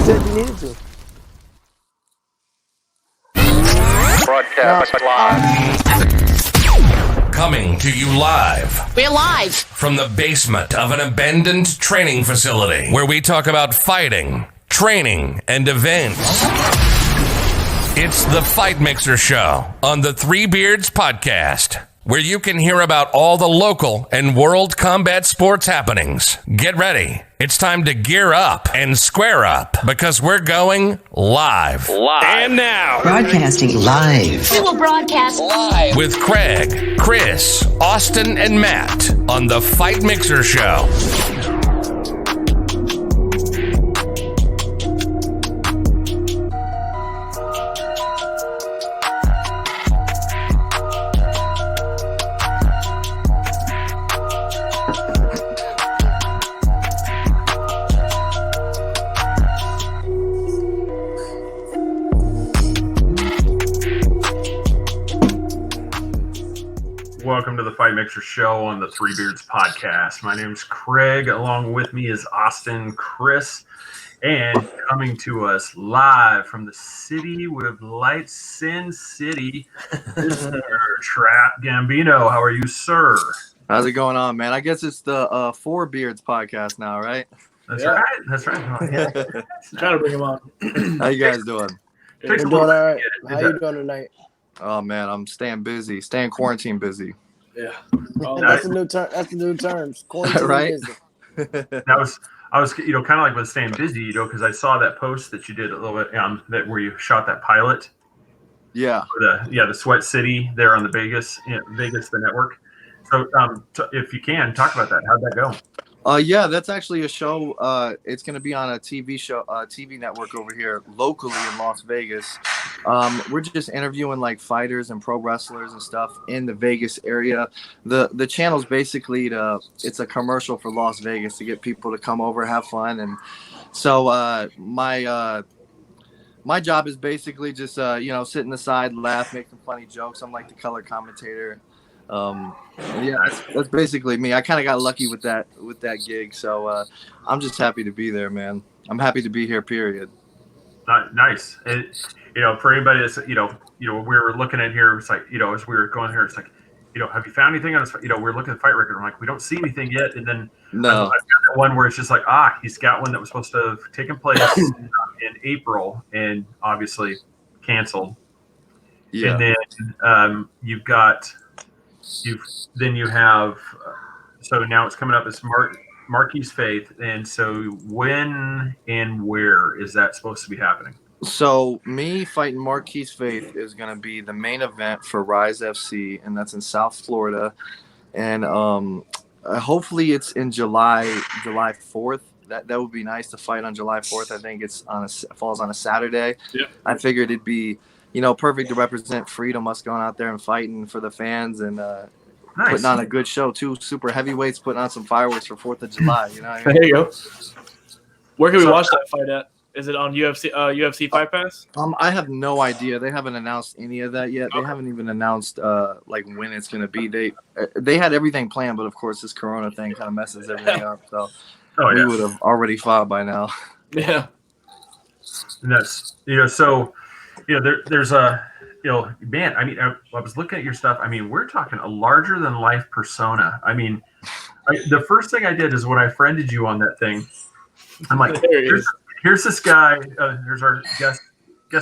said you needed to. Broadcast live. Coming to you live. We're live From the basement of an abandoned training facility where we talk about fighting, training, and events. It's the Fight Mixer Show on the Three Beards Podcast, where you can hear about all the local and world combat sports happenings. Get ready. It's time to gear up and square up because we're going live. And now, Broadcasting live. We will broadcast live With Craig, Chris, Austin, and Matt on the Fight Mixer Show. Welcome to the Fight Mixer Show on the Three Beards Podcast. My name is Craig. Along with me is Austin, Chris, and coming to us live from the city with lights, Sin City, Mr. Trap Gambino. How are you, sir? How's it going on, man? I guess it's the Four Beards podcast now, right? That's right. That's right. Oh, yeah. Trying to bring him on. How you guys doing? We're doing all right. How you doing tonight? Oh man, I'm staying busy, staying quarantine busy. Yeah. That's the new term. That's the new terms. Quarantine Right? busy. I was, kind of like with staying busy, because I saw that post that you did a little bit, that where you shot that pilot. Yeah. The Sweat City there on the Vegas, the network. So, if you can talk about that, how'd that go? Yeah, that's actually a show. It's gonna be on a TV show, TV network over here locally in Las Vegas. We're just interviewing like fighters and pro wrestlers and stuff in the Vegas area. The channel's basically it's a commercial for Las Vegas to get people to come over, have fun, and so my job is basically just sit in the side, laugh, make some funny jokes. I'm like the color commentator. Yeah, that's basically me. I kind of got lucky with that gig, so I'm just happy to be there, man. I'm happy to be here, period. Nice. For anybody that's we were looking at here, it's like, as we were going here, it's like, have you found anything on this? We're looking at the fight record. I'm like, we don't see anything yet. And then No. I found that one where it's just like, he's got one that was supposed to have taken place in April and obviously canceled. Yeah. And then you have so now it's coming up as Marquis Faith, and so when and where is that supposed to be happening? So me fighting Marquis Faith is going to be the main event for Rise FC, and that's in South Florida. And hopefully it's in July 4th. That would be nice to fight on July 4th. I think it's falls on a Saturday. Yep. I figured it'd be perfect to represent freedom, us going out there and fighting for the fans and Nice. putting on a good show too. Super heavyweights putting on some fireworks for 4th of July. You know what I mean? There you go. Where can we watch that fight at? Is it on UFC Fight Pass? I have no idea. They haven't announced any of that yet. They haven't even announced when it's going to be. They had everything planned, but of course this Corona thing kind of messes everything up. So we would have already fought by now. Yeah. And that's there's a man. I mean, I was looking at your stuff. I mean, we're talking a larger than life persona. I mean, the first thing I did is when I friended you on that thing. I'm like, here's this guy. Here's our guest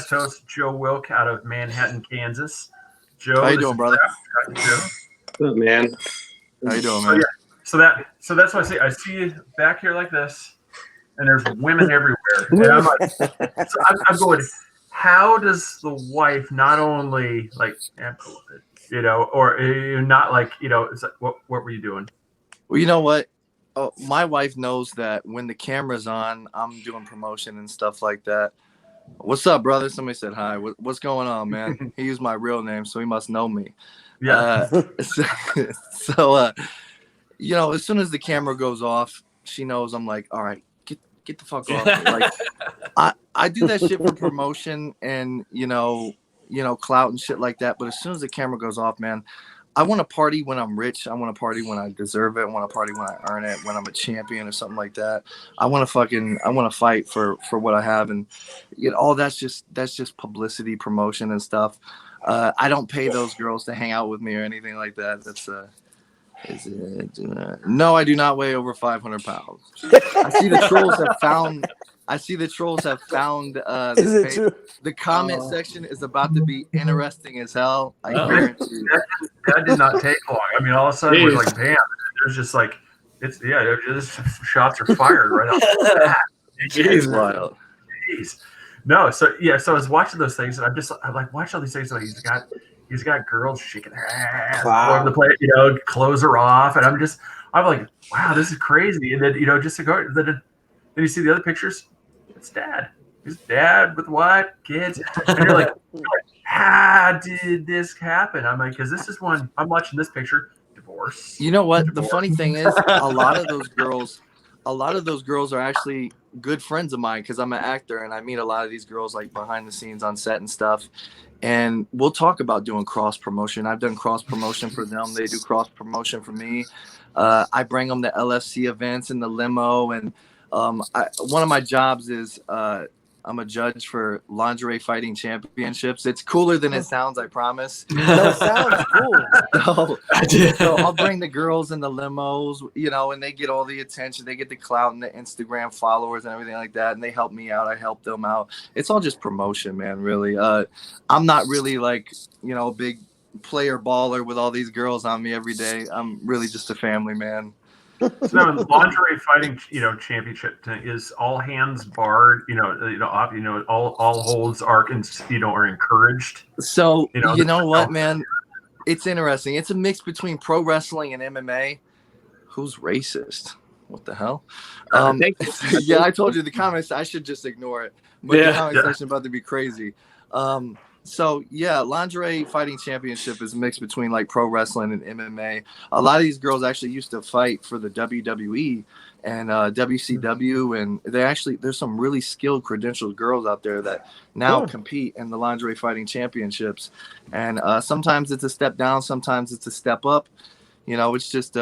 host, Joe Wilk, out of Manhattan, Kansas. Joe, How you doing, brother? good man. How you doing, man? So that's why I see you back here like this, and there's women everywhere. And I'm like, I'm going, how does the wife not only like, or not like, it's like, what were you doing? Well, you know what? Oh, my wife knows that when the camera's on, I'm doing promotion and stuff like that. What's up, brother? Somebody said hi. What's going on, man? He used my real name, so he must know me. Yeah. So, as soon as the camera goes off, she knows I'm like, all right, get the fuck off. Like, I do that shit for promotion and, clout and shit like that. But as soon as the camera goes off, man, I want to party when I'm rich. I want to party when I deserve it. I want to party when I earn it, when I'm a champion or something like that. I want to fight for what I have. And all that's just publicity, promotion and stuff. I don't pay those girls to hang out with me or anything like that. That's no, I do not weigh over 500 pounds. I see the trolls have found Is it this page. true? The comment section is about to be interesting as hell. I guarantee you. That did not take long. I mean, all of a sudden, we're like, bam. There's just like, shots are fired right off the bat. It's wild. Jeez. No, so I was watching those things, and I like watch all these things. Like he's got girls shaking their ass all over the place, clothes are off, and I'm like, wow, this is crazy. And then just to go, then you see the other pictures. It's dad. His dad with what kids, and you're like, how did this happen? I'm like, because this is one I'm watching this picture. Divorce. You know what? The funny thing is, a lot of those girls are actually good friends of mine because I'm an actor and I meet a lot of these girls like behind the scenes on set and stuff. And we'll talk about doing cross promotion. I've done cross promotion for them. They do cross promotion for me. I bring them to LFC events in the limo. And one of my jobs is I'm a judge for lingerie fighting championships. It's cooler than it sounds, I promise. That sounds cool. So I'll bring the girls in the limos, and they get all the attention. They get the clout and the Instagram followers and everything like that. And they help me out. I help them out. It's all just promotion, man, really. I'm not really like, a big player baller with all these girls on me every day. I'm really just a family man. So now, lingerie fighting, championship is all hands barred. All holds are encouraged. So you know what, man? It's interesting. It's a mix between pro wrestling and MMA. Who's racist? What the hell? Yeah, I told you the comments. I should just ignore it. But the comment section about to be crazy. So yeah, lingerie fighting championship is a mix between like pro wrestling and MMA. A lot of these girls actually used to fight for the WWE and WCW, and there's some really skilled, credentialed girls out there that now compete in the lingerie fighting championships. And sometimes it's a step down, sometimes it's a step up. It's just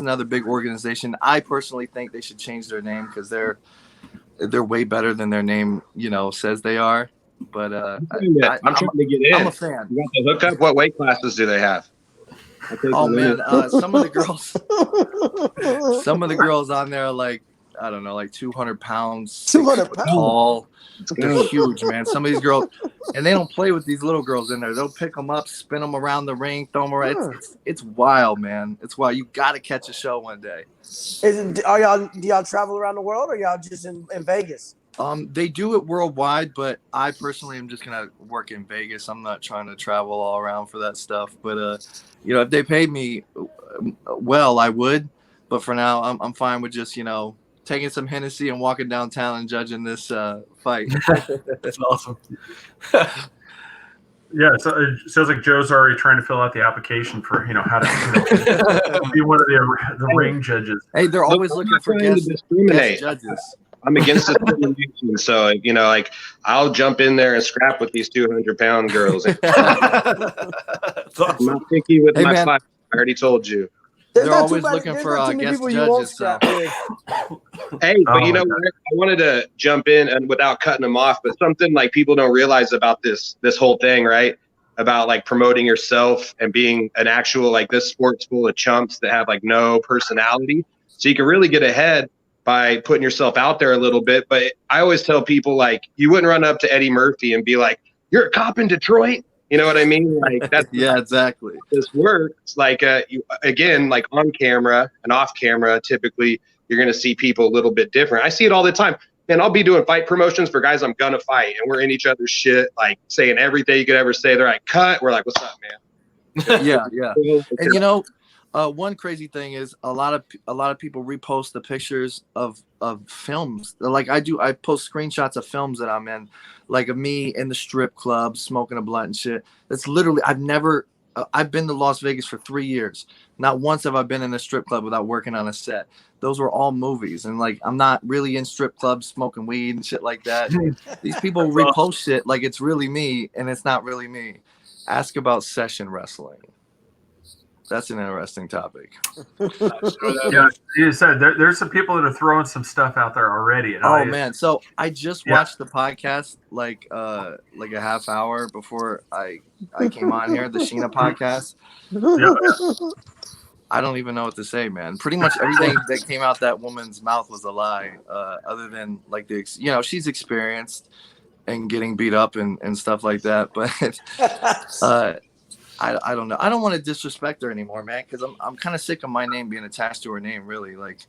another big organization. I personally think they should change their name because they're way better than their name says they are. But I'm trying to get in. I'm a fan. You got the hookup? What weight classes do they have? Oh man, some of the girls on there are like, I don't know, like 200 pounds, 200 pounds tall. They're huge, man. Some of these girls, and they don't play with these little girls in there. They'll pick them up, spin them around the ring, throw them around. It's wild, man. It's wild. You got to catch a show one day. Do y'all travel around the world, or y'all just in Vegas? They do it worldwide, but I personally am just gonna work in Vegas. I'm not trying to travel all around for that stuff. But if they paid me well, I would. But for now, I'm fine with just taking some Hennessy and walking downtown and judging this fight. That's awesome. Yeah, so it sounds like Joe's already trying to fill out the application for how to be one of the ring judges. Hey, they're always looking for guest judges. I'm against discrimination, so I'll jump in there and scrap with these 200-pound girls. I'm not picky with my fight. I already told you. They're always looking for guest judges. So. Hey, but what? I wanted to jump in and without cutting them off, but something like people don't realize about this whole thing, right? About like promoting yourself and being an actual this sport's full of chumps that have no personality, so you can really get ahead by putting yourself out there a little bit. But I always tell people you wouldn't run up to Eddie Murphy and be like, "You're a cop in Detroit." You know what I mean? That's yeah, exactly. This works on camera and off camera. Typically, you're going to see people a little bit different. I see it all the time. And I'll be doing fight promotions for guys I'm gonna fight, and we're in each other's shit, saying everything you could ever say. They're like, "Cut." We're like, "What's up, man?" Yeah. And one crazy thing is a lot of people repost the pictures of films. I post screenshots of films that I'm in, of me in the strip club smoking a blunt and shit. That's literally I've been to Las Vegas for 3 years. Not once have I been in a strip club without working on a set. Those were all movies, and I'm not really in strip clubs smoking weed and shit like that. These people repost shit like it's really me, and it's not really me. Ask about session wrestling. That's an interesting topic. Yeah, you said there's some people that are throwing some stuff out there already. And Oh man, so I just watched the podcast like a half hour before I came on here, the Sheena podcast. Yeah. I don't even know what to say, man. Pretty much everything that came out that woman's mouth was a lie, other than like she's experienced and getting beat up and stuff like that. But I don't know. I don't want to disrespect her anymore, man, because I'm kind of sick of my name being attached to her name. Really, like.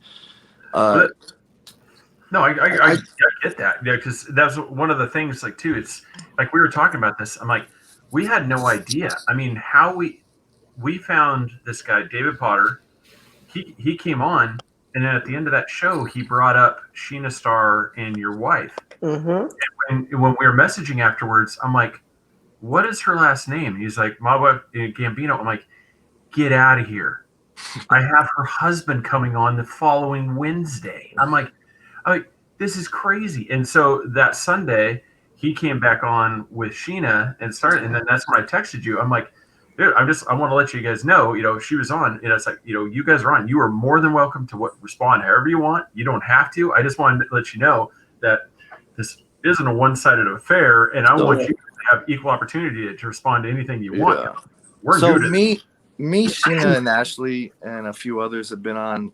No, I get that. Yeah, because that's one of the things. Like too, it's like we were talking about this. I'm like, we had no idea. I mean, how we found this guy, David Potter. He came on, and then at the end of that show, he brought up Sheena Starr and your wife. Mm-hmm. And when we were messaging afterwards, I'm like, what is her last name? He's like, my wife, Gambino. I'm like, get out of here. I have her husband coming on the following Wednesday. I'm like, this is crazy. And so that Sunday, he came back on with Sheena and started, and then that's when I texted you. I'm like, dude, I want to let you guys know, she was on, and it's like, you guys are on. You are more than welcome to respond however you want. You don't have to. I just wanted to let you know that this isn't a one-sided affair, and I want you to have equal opportunity to respond to anything you want. Yeah. We're so new to me, Sheena, and Ashley, and a few others have been on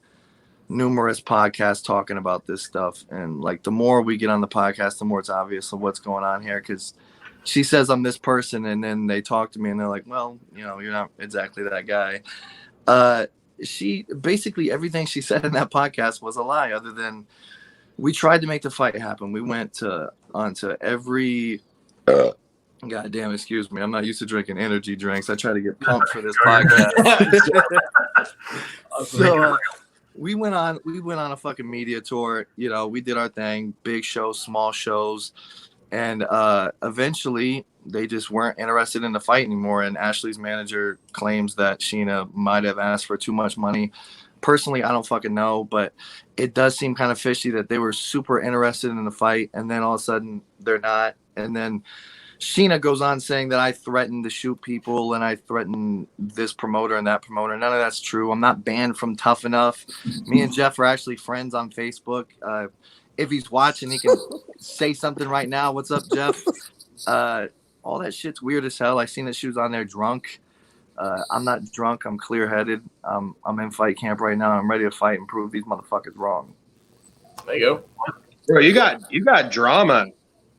numerous podcasts talking about this stuff, and like the more we get on the podcast, the more it's obvious of what's going on here, because she says I'm this person, and then they talk to me and they're like, well, you're not exactly that guy. She basically, everything she said in that podcast was a lie, other than we tried to make the fight happen. We went onto every God damn, excuse me, I'm not used to drinking energy drinks. I try to get pumped for this podcast. So we went on a fucking media tour. We did our thing, big shows, small shows, and eventually they just weren't interested in the fight anymore. And Ashley's manager claims that Sheena might have asked for too much money. Personally, I don't fucking know, but it does seem kind of fishy that they were super interested in the fight, and then all of a sudden they're not. And then Sheena goes on saying that I threatened to shoot people and I threatened this promoter and that promoter. None of that's true. I'm not banned from Tough Enough. Me and Jeff are actually friends on Facebook. If he's watching, he can say something right now. What's up, Jeff? All that shit's weird as hell. I seen that she was on there drunk. I'm not drunk. I'm clear-headed. I'm in fight camp right now. I'm ready to fight and prove these motherfuckers wrong. There you go. Bro, you got drama.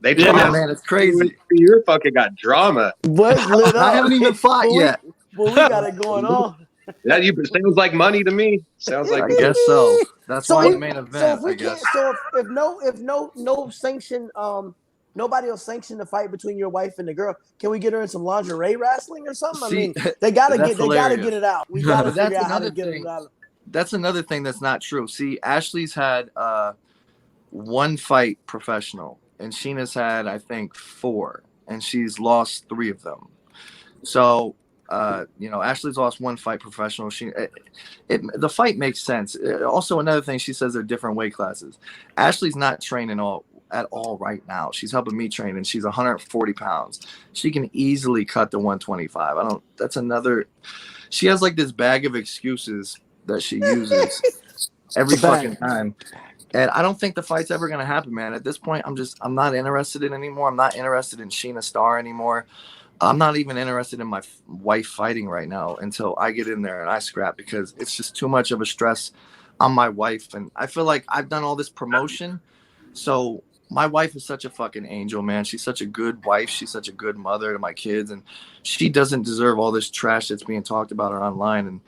They Yeah, man, it's crazy. You fucking got drama. What's lit up? I haven't even fought yet. Well, we got it going on. That sounds like money to me. Sounds like I guess so. That's why the main event. So if no sanction, nobody will sanction the fight between your wife and the girl. Can we get her in some lingerie wrestling or something? I mean, they gotta get it out. We gotta figure out how to get it out. That's another thing that's not true. See, Ashley's had one fight professional, and Sheena's had, I think, 4, and she's lost 3 of them. So, Ashley's lost 1 fight professional. The fight makes sense. Also, another thing, she says they're different weight classes. Ashley's not training at all right now. She's helping me train, and she's 140 pounds. She can easily cut to 125. She has like this bag of excuses that she uses every fucking time. And I don't think the fight's ever going to happen, man. At this point, I'm not interested in it anymore. I'm not interested in Sheena Starr anymore. I'm not even interested in my wife fighting right now until I get in there and I scrap, because it's just too much of a stress on my wife. And I feel like I've done all this promotion. So my wife is such a fucking angel, man. She's such a good wife. She's such a good mother to my kids. And she doesn't deserve all this trash that's being talked about her online. And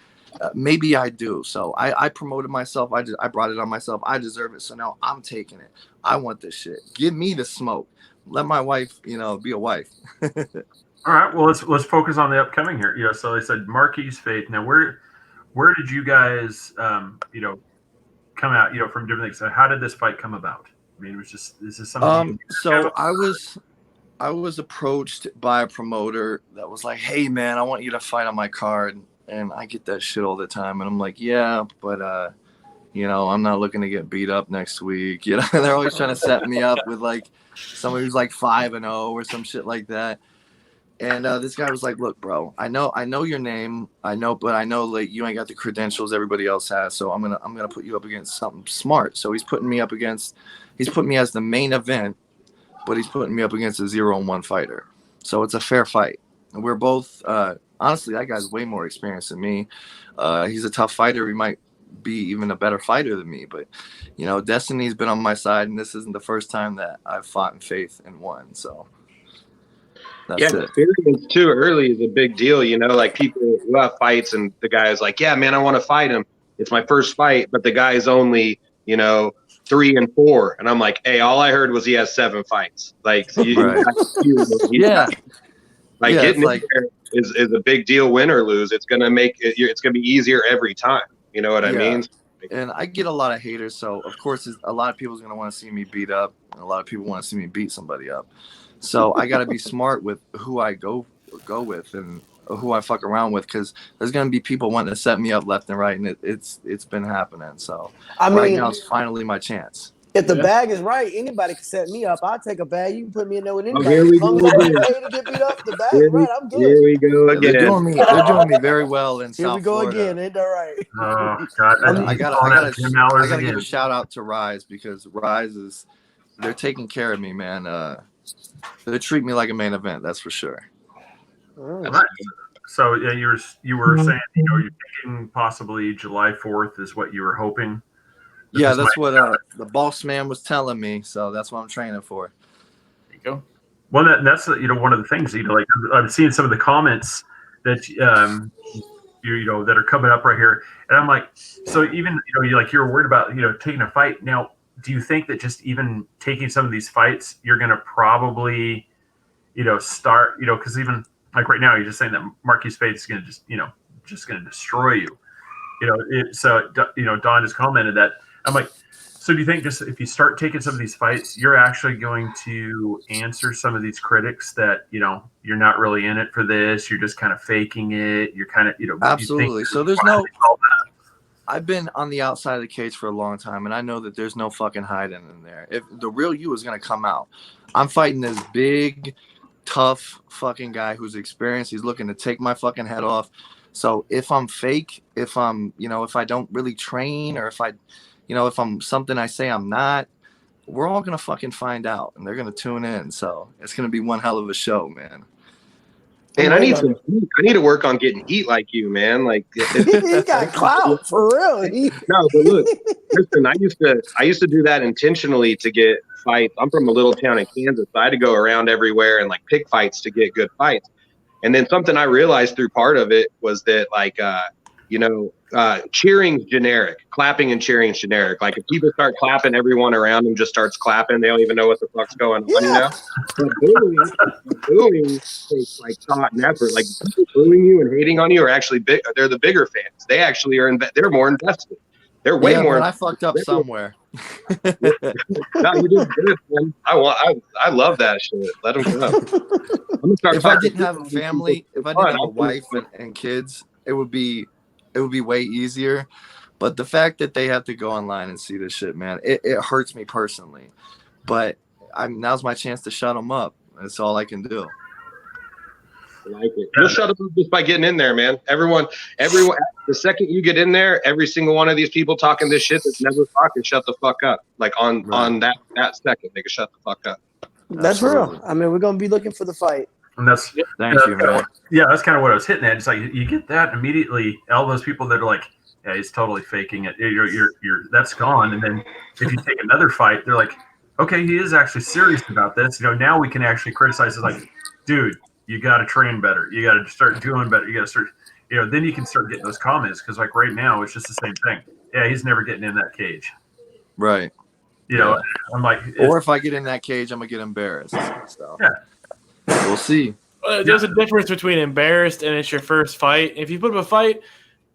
maybe I do. So I promoted myself. I brought it on myself. I deserve it. So now I'm taking it. I want this shit. Give me the smoke. Let my wife, be a wife. All right. Well, let's focus on the upcoming here. So they said Marquis Faith. Now, where did you guys, come out, from different things? So how did this fight come about? I mean, is this something? So I was approached by a promoter that was like, "Hey, man, I want you to fight on my card." And I get that shit all the time. And I'm like, yeah, but, I'm not looking to get beat up next week. They're always trying to set me up with like somebody who's like 5-0 or some shit like that. And this guy was like, "Look, bro, I know your name, but I know like you ain't got the credentials everybody else has. So I'm gonna put you up against something smart." So he's putting me as the main event, but he's putting me up against a 0-1 fighter. So it's a fair fight. And we're both honestly, that guy's way more experienced than me. He's a tough fighter. He might be even a better fighter than me, but destiny's been on my side, and this isn't the first time that I've fought in faith and won. So. That's it. Experience too early is a big deal, like people who have fights and the guy is like, yeah, man, I want to fight him. It's my first fight, but the guy's only, 3 and 4. And I'm like, hey, all I heard was he has 7 fights. Like, right. Yeah. Like getting in there is a big deal, win or lose. It's going to it's going to be easier every time. You know what I mean? And I get a lot of haters. So of course a lot of people's going to want to see me beat up, and a lot of people want to see me beat somebody up. So I got to be smart with who I go with and who I fuck around with, because there's going to be people wanting to set me up left and right, and it's been happening. So right now it's finally my chance. If the bag is right, anybody can set me up. I'll take a bag. You can put me in there with anybody. Here we go again. To get beat up, the bag is right. I'm good. Here we go again. They're doing me very well in South Florida. Here we go again. Ain't that right? Oh God! I gotta give a shout out to Rise, because Rise they're taking care of me, man. They treat me like a main event, that's for sure. Right. So yeah, you were saying you're thinking possibly July 4th is what you were hoping. Yeah, that's what the boss man was telling me. So that's what I'm training for. There you go. Well, that's one of the things like I'm seeing some of the comments that that are coming up right here, and I'm like, so even you're worried about taking a fight now. Do you think that just even taking some of these fights, you're going to probably, start, because even like right now, you're just saying that Marquis Spade is going to just going to destroy you. Don just commented that. I'm like, so do you think just if you start taking some of these fights, you're actually going to answer some of these critics that, you're not really in it for this. You're just kind of faking it. You're kind of, absolutely. So I've been on the outside of the cage for a long time, and I know that there's no fucking hiding in there. If the real you is going to come out, I'm fighting this big, tough fucking guy who's experienced. He's looking to take my fucking head off. So if I'm fake, if I'm, if I don't really train, or if I'm something I say I'm not, we're all going to fucking find out, and they're going to tune in. So it's going to be one hell of a show, man. Man, I need to work on getting heat like you, man. Like he got clout for real. No, but look, listen, I used to do that intentionally to get fights. I'm from a little town in Kansas, so I had to go around everywhere and like pick fights to get good fights. And then something I realized through part of it was that cheering's generic. Clapping and cheering's generic. Like if people start clapping, everyone around them just starts clapping. They don't even know what the fuck's going on, But booing takes like thought and effort. Like people booing you and hating on you are actually big. They're the bigger fans. They actually are. They're more invested. They're way more. I fucked up somewhere. No, you did good, man. I love that shit. Let them go. If I didn't have a family, if I didn't have a wife and kids, it would be way easier. But the fact that they have to go online and see this shit, man, it hurts me personally. But now's my chance to shut them up. That's all I can do. I like it. You'll shut up just by getting in there, man. Everyone, the second you get in there, every single one of these people talking this shit that's never talking, shut the fuck up. Like on that second, they can shut the fuck up. That's real. I mean, we're gonna be looking for the fight. And that's thank you, man. Yeah, that's kind of what I was hitting at. It's like you get that immediately. All those people that are like, yeah, he's totally faking it. You're that's gone. And then if you take another fight, they're like, okay, he is actually serious about this. Now we can actually criticize it. Like, dude, you got to train better. You got to start doing better. You got to start, then you can start getting those comments. Cause like right now it's just the same thing. Yeah. He's never getting in that cage. Right. I'm like, or if I get in that cage, I'm gonna get embarrassed. So we'll see. There's a difference between embarrassed and it's your first fight. If you put up a fight,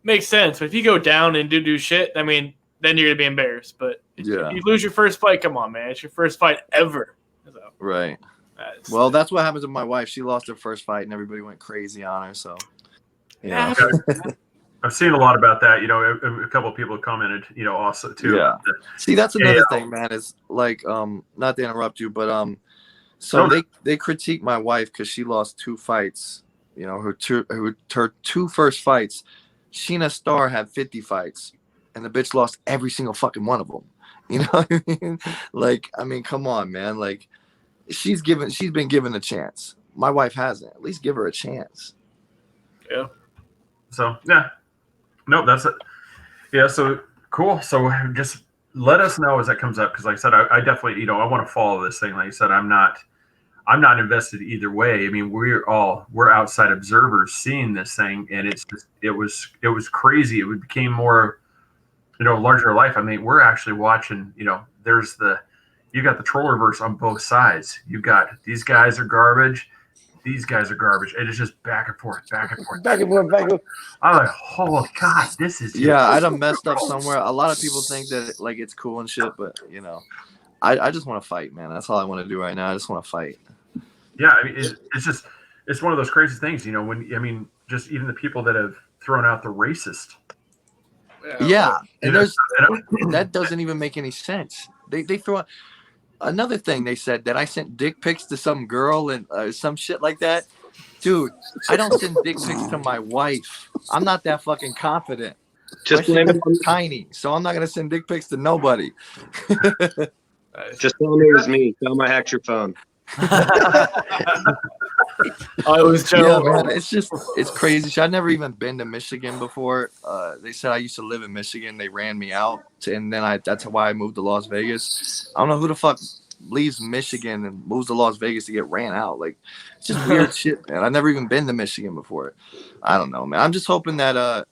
makes sense. But if you go down and do shit, I mean, then you're gonna be embarrassed. But if you lose your first fight, come on, man, it's your first fight ever. So, right. Well, that's what happens with my wife. She lost her first fight, and everybody went crazy on her. So, I've seen a lot about that. A couple of people commented, also too. Yeah. See, that's another thing, man. Is like, not to interrupt you, but So they critique my wife because she lost 2 fights. You know, her two first fights, Sheena Starr had 50 fights, and the bitch lost every single fucking one of them. You know what I mean? Like, I mean, come on, man. Like, she's been given a chance. My wife hasn't. At least give her a chance. Yeah. So yeah, no, that's it. Yeah. So cool. So just let us know as that comes up, because like I said, I definitely, you know, I want to follow this thing. Like I said, I'm not invested either way. I mean, we're outside observers seeing this thing, and it's just, it was crazy. It became more, you know, larger life. I mean, we're actually watching, you know, you got the trollerverse on both sides. You got these guys are garbage, these guys are garbage. And it's just back and forth, back and forth, back and forth, back and forth. I'm like, oh God, this is I done messed up somewhere. A lot of people think that like it's cool and shit, but you know, I just want to fight, man. That's all I want to do right now. I just want to fight. Yeah, I mean, it's one of those crazy things, you know. Just even the people that have thrown out the racist. Yeah, and that doesn't even make any sense. They throw out another thing. They said that I sent dick pics to some girl and some shit like that. Dude, I don't send dick pics to my wife. I'm not that fucking confident. Just tiny, so I'm not gonna send dick pics to nobody. Just tell me it was me. Tell them I hacked your phone. I was Joe. Yeah, man, it's crazy. I've never even been to Michigan before. They said I used to live in Michigan. They ran me out, and then that's why I moved to Las Vegas. I don't know who the fuck leaves Michigan and moves to Las Vegas to get ran out. Like, it's just weird shit, man. I've never even been to Michigan before. I don't know, man. I'm just hoping that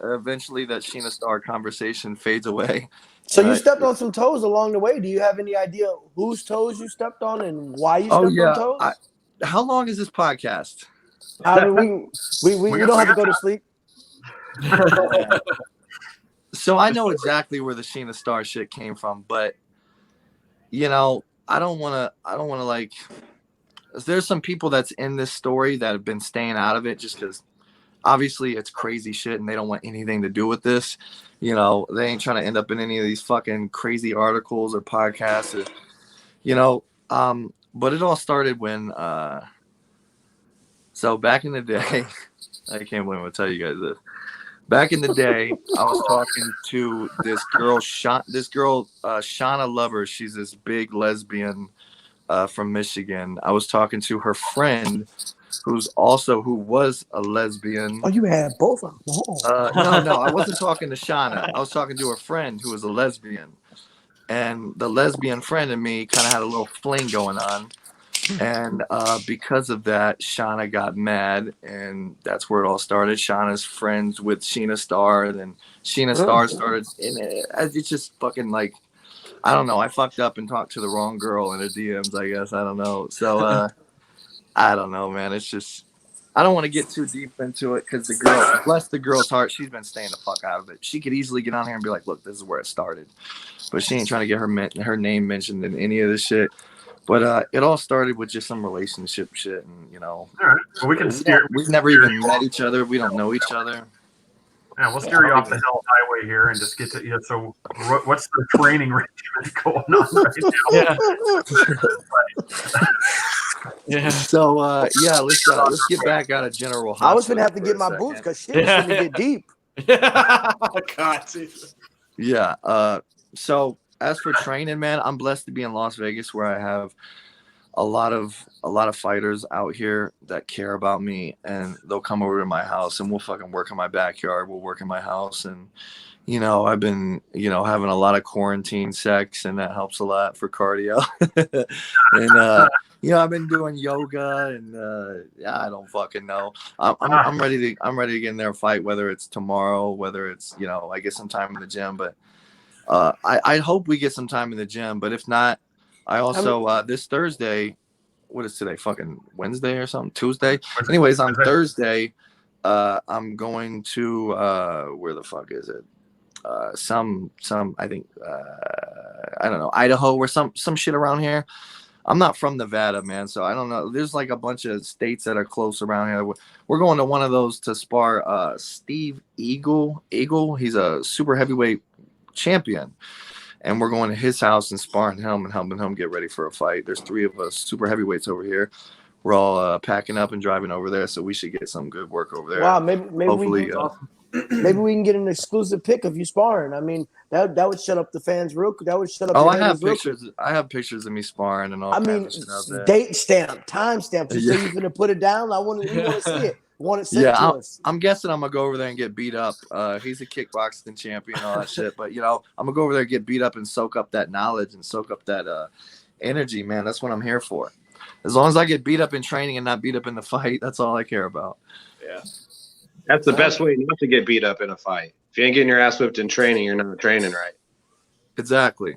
eventually that Sheena Starr conversation fades away. So you stepped on some toes along the way. Do you have any idea whose toes you stepped on and why you stepped on toes? How long is this podcast? I mean, we don't have to go to sleep. So I know exactly where the Sheena Starr shit came from, but you know, I don't want to like. There's some people that's in this story that have been staying out of it just because obviously it's crazy shit and they don't want anything to do with this. You know, they ain't trying to end up in any of these fucking crazy articles or podcasts, or, you know. But it all started when, so back in the day, I can't believe I'm gonna tell you guys this. Back in the day, I was talking to this girl, Shauna Lover. She's this big lesbian from Michigan. I was talking to her friend, who was a lesbian. Oh, you had both of them. No, I wasn't talking to Shauna. I was talking to her friend who was a lesbian. And the lesbian friend and me kind of had a little fling going on. And because of that, Shauna got mad. And that's where it all started. Shauna's friends with Sheena Starr. And then Sheena Starr started. And it's just fucking like, I don't know. I fucked up and talked to the wrong girl in her DMs, I guess. I don't know. So, I don't know, man. It's just, I don't want to get too deep into it because the girl, bless the girl's heart, she's been staying the fuck out of it. She could easily get on here and be like, look, this is where it started. But she ain't trying to get her name mentioned in any of this shit. But it all started with just some relationship shit. And, you know, all right. Well, we can steer. We've never even met each other. We don't know each other. Yeah, we'll steer you off the hell highway here and just get to you. So, what's the training regimen going on right now? Yeah. So, let's get back out of general. I was gonna have to get my boots because shit is gonna get deep. God, yeah. So, as for training, man, I'm blessed to be in Las Vegas, where I have a lot of fighters out here that care about me, and they'll come over to my house and we'll fucking work in my backyard. We'll work in my house, and you know, I've been, you know, having a lot of quarantine sex, and that helps a lot for cardio. And you know, I've been doing yoga, and I don't fucking know. I'm ready to get in there and fight, whether it's tomorrow, whether it's, you know, I get some time in the gym, but I hope we get some time in the gym. But if not, I also this Thursday, what is today? Fucking Wednesday or something? Tuesday. Anyways, on Thursday, I'm going to where the fuck is it? Some I think I don't know, Idaho or some shit around here. I'm not from Nevada, man, so I don't know. There's like a bunch of states that are close around here. We're going to one of those to spar Steve Eagle. He's a super heavyweight champion. and we're going to his house and sparring him and helping him get ready for a fight. There's 3 of us super heavyweights over here. We're all packing up and driving over there, so we should get some good work over there. Wow, maybe Hopefully, maybe we can get an exclusive pic of you sparring. I mean, that would shut up the fans real. That would shut up. I have pictures. I have pictures of me sparring and all. I mean, date stamp, time stamp. You say you're gonna put it down. We want to see it. Want it sent to us. I'm guessing I'm gonna go over there and get beat up. He's a kickboxing champion and all that shit. But I'm gonna go over there and get beat up and soak up that knowledge and soak up that energy, man. That's what I'm here for. As long as I get beat up in training and not beat up in the fight, that's all I care about. Yeah. That's the best way not to get beat up in a fight. If you ain't getting your ass whipped in training, you're not training right. Exactly.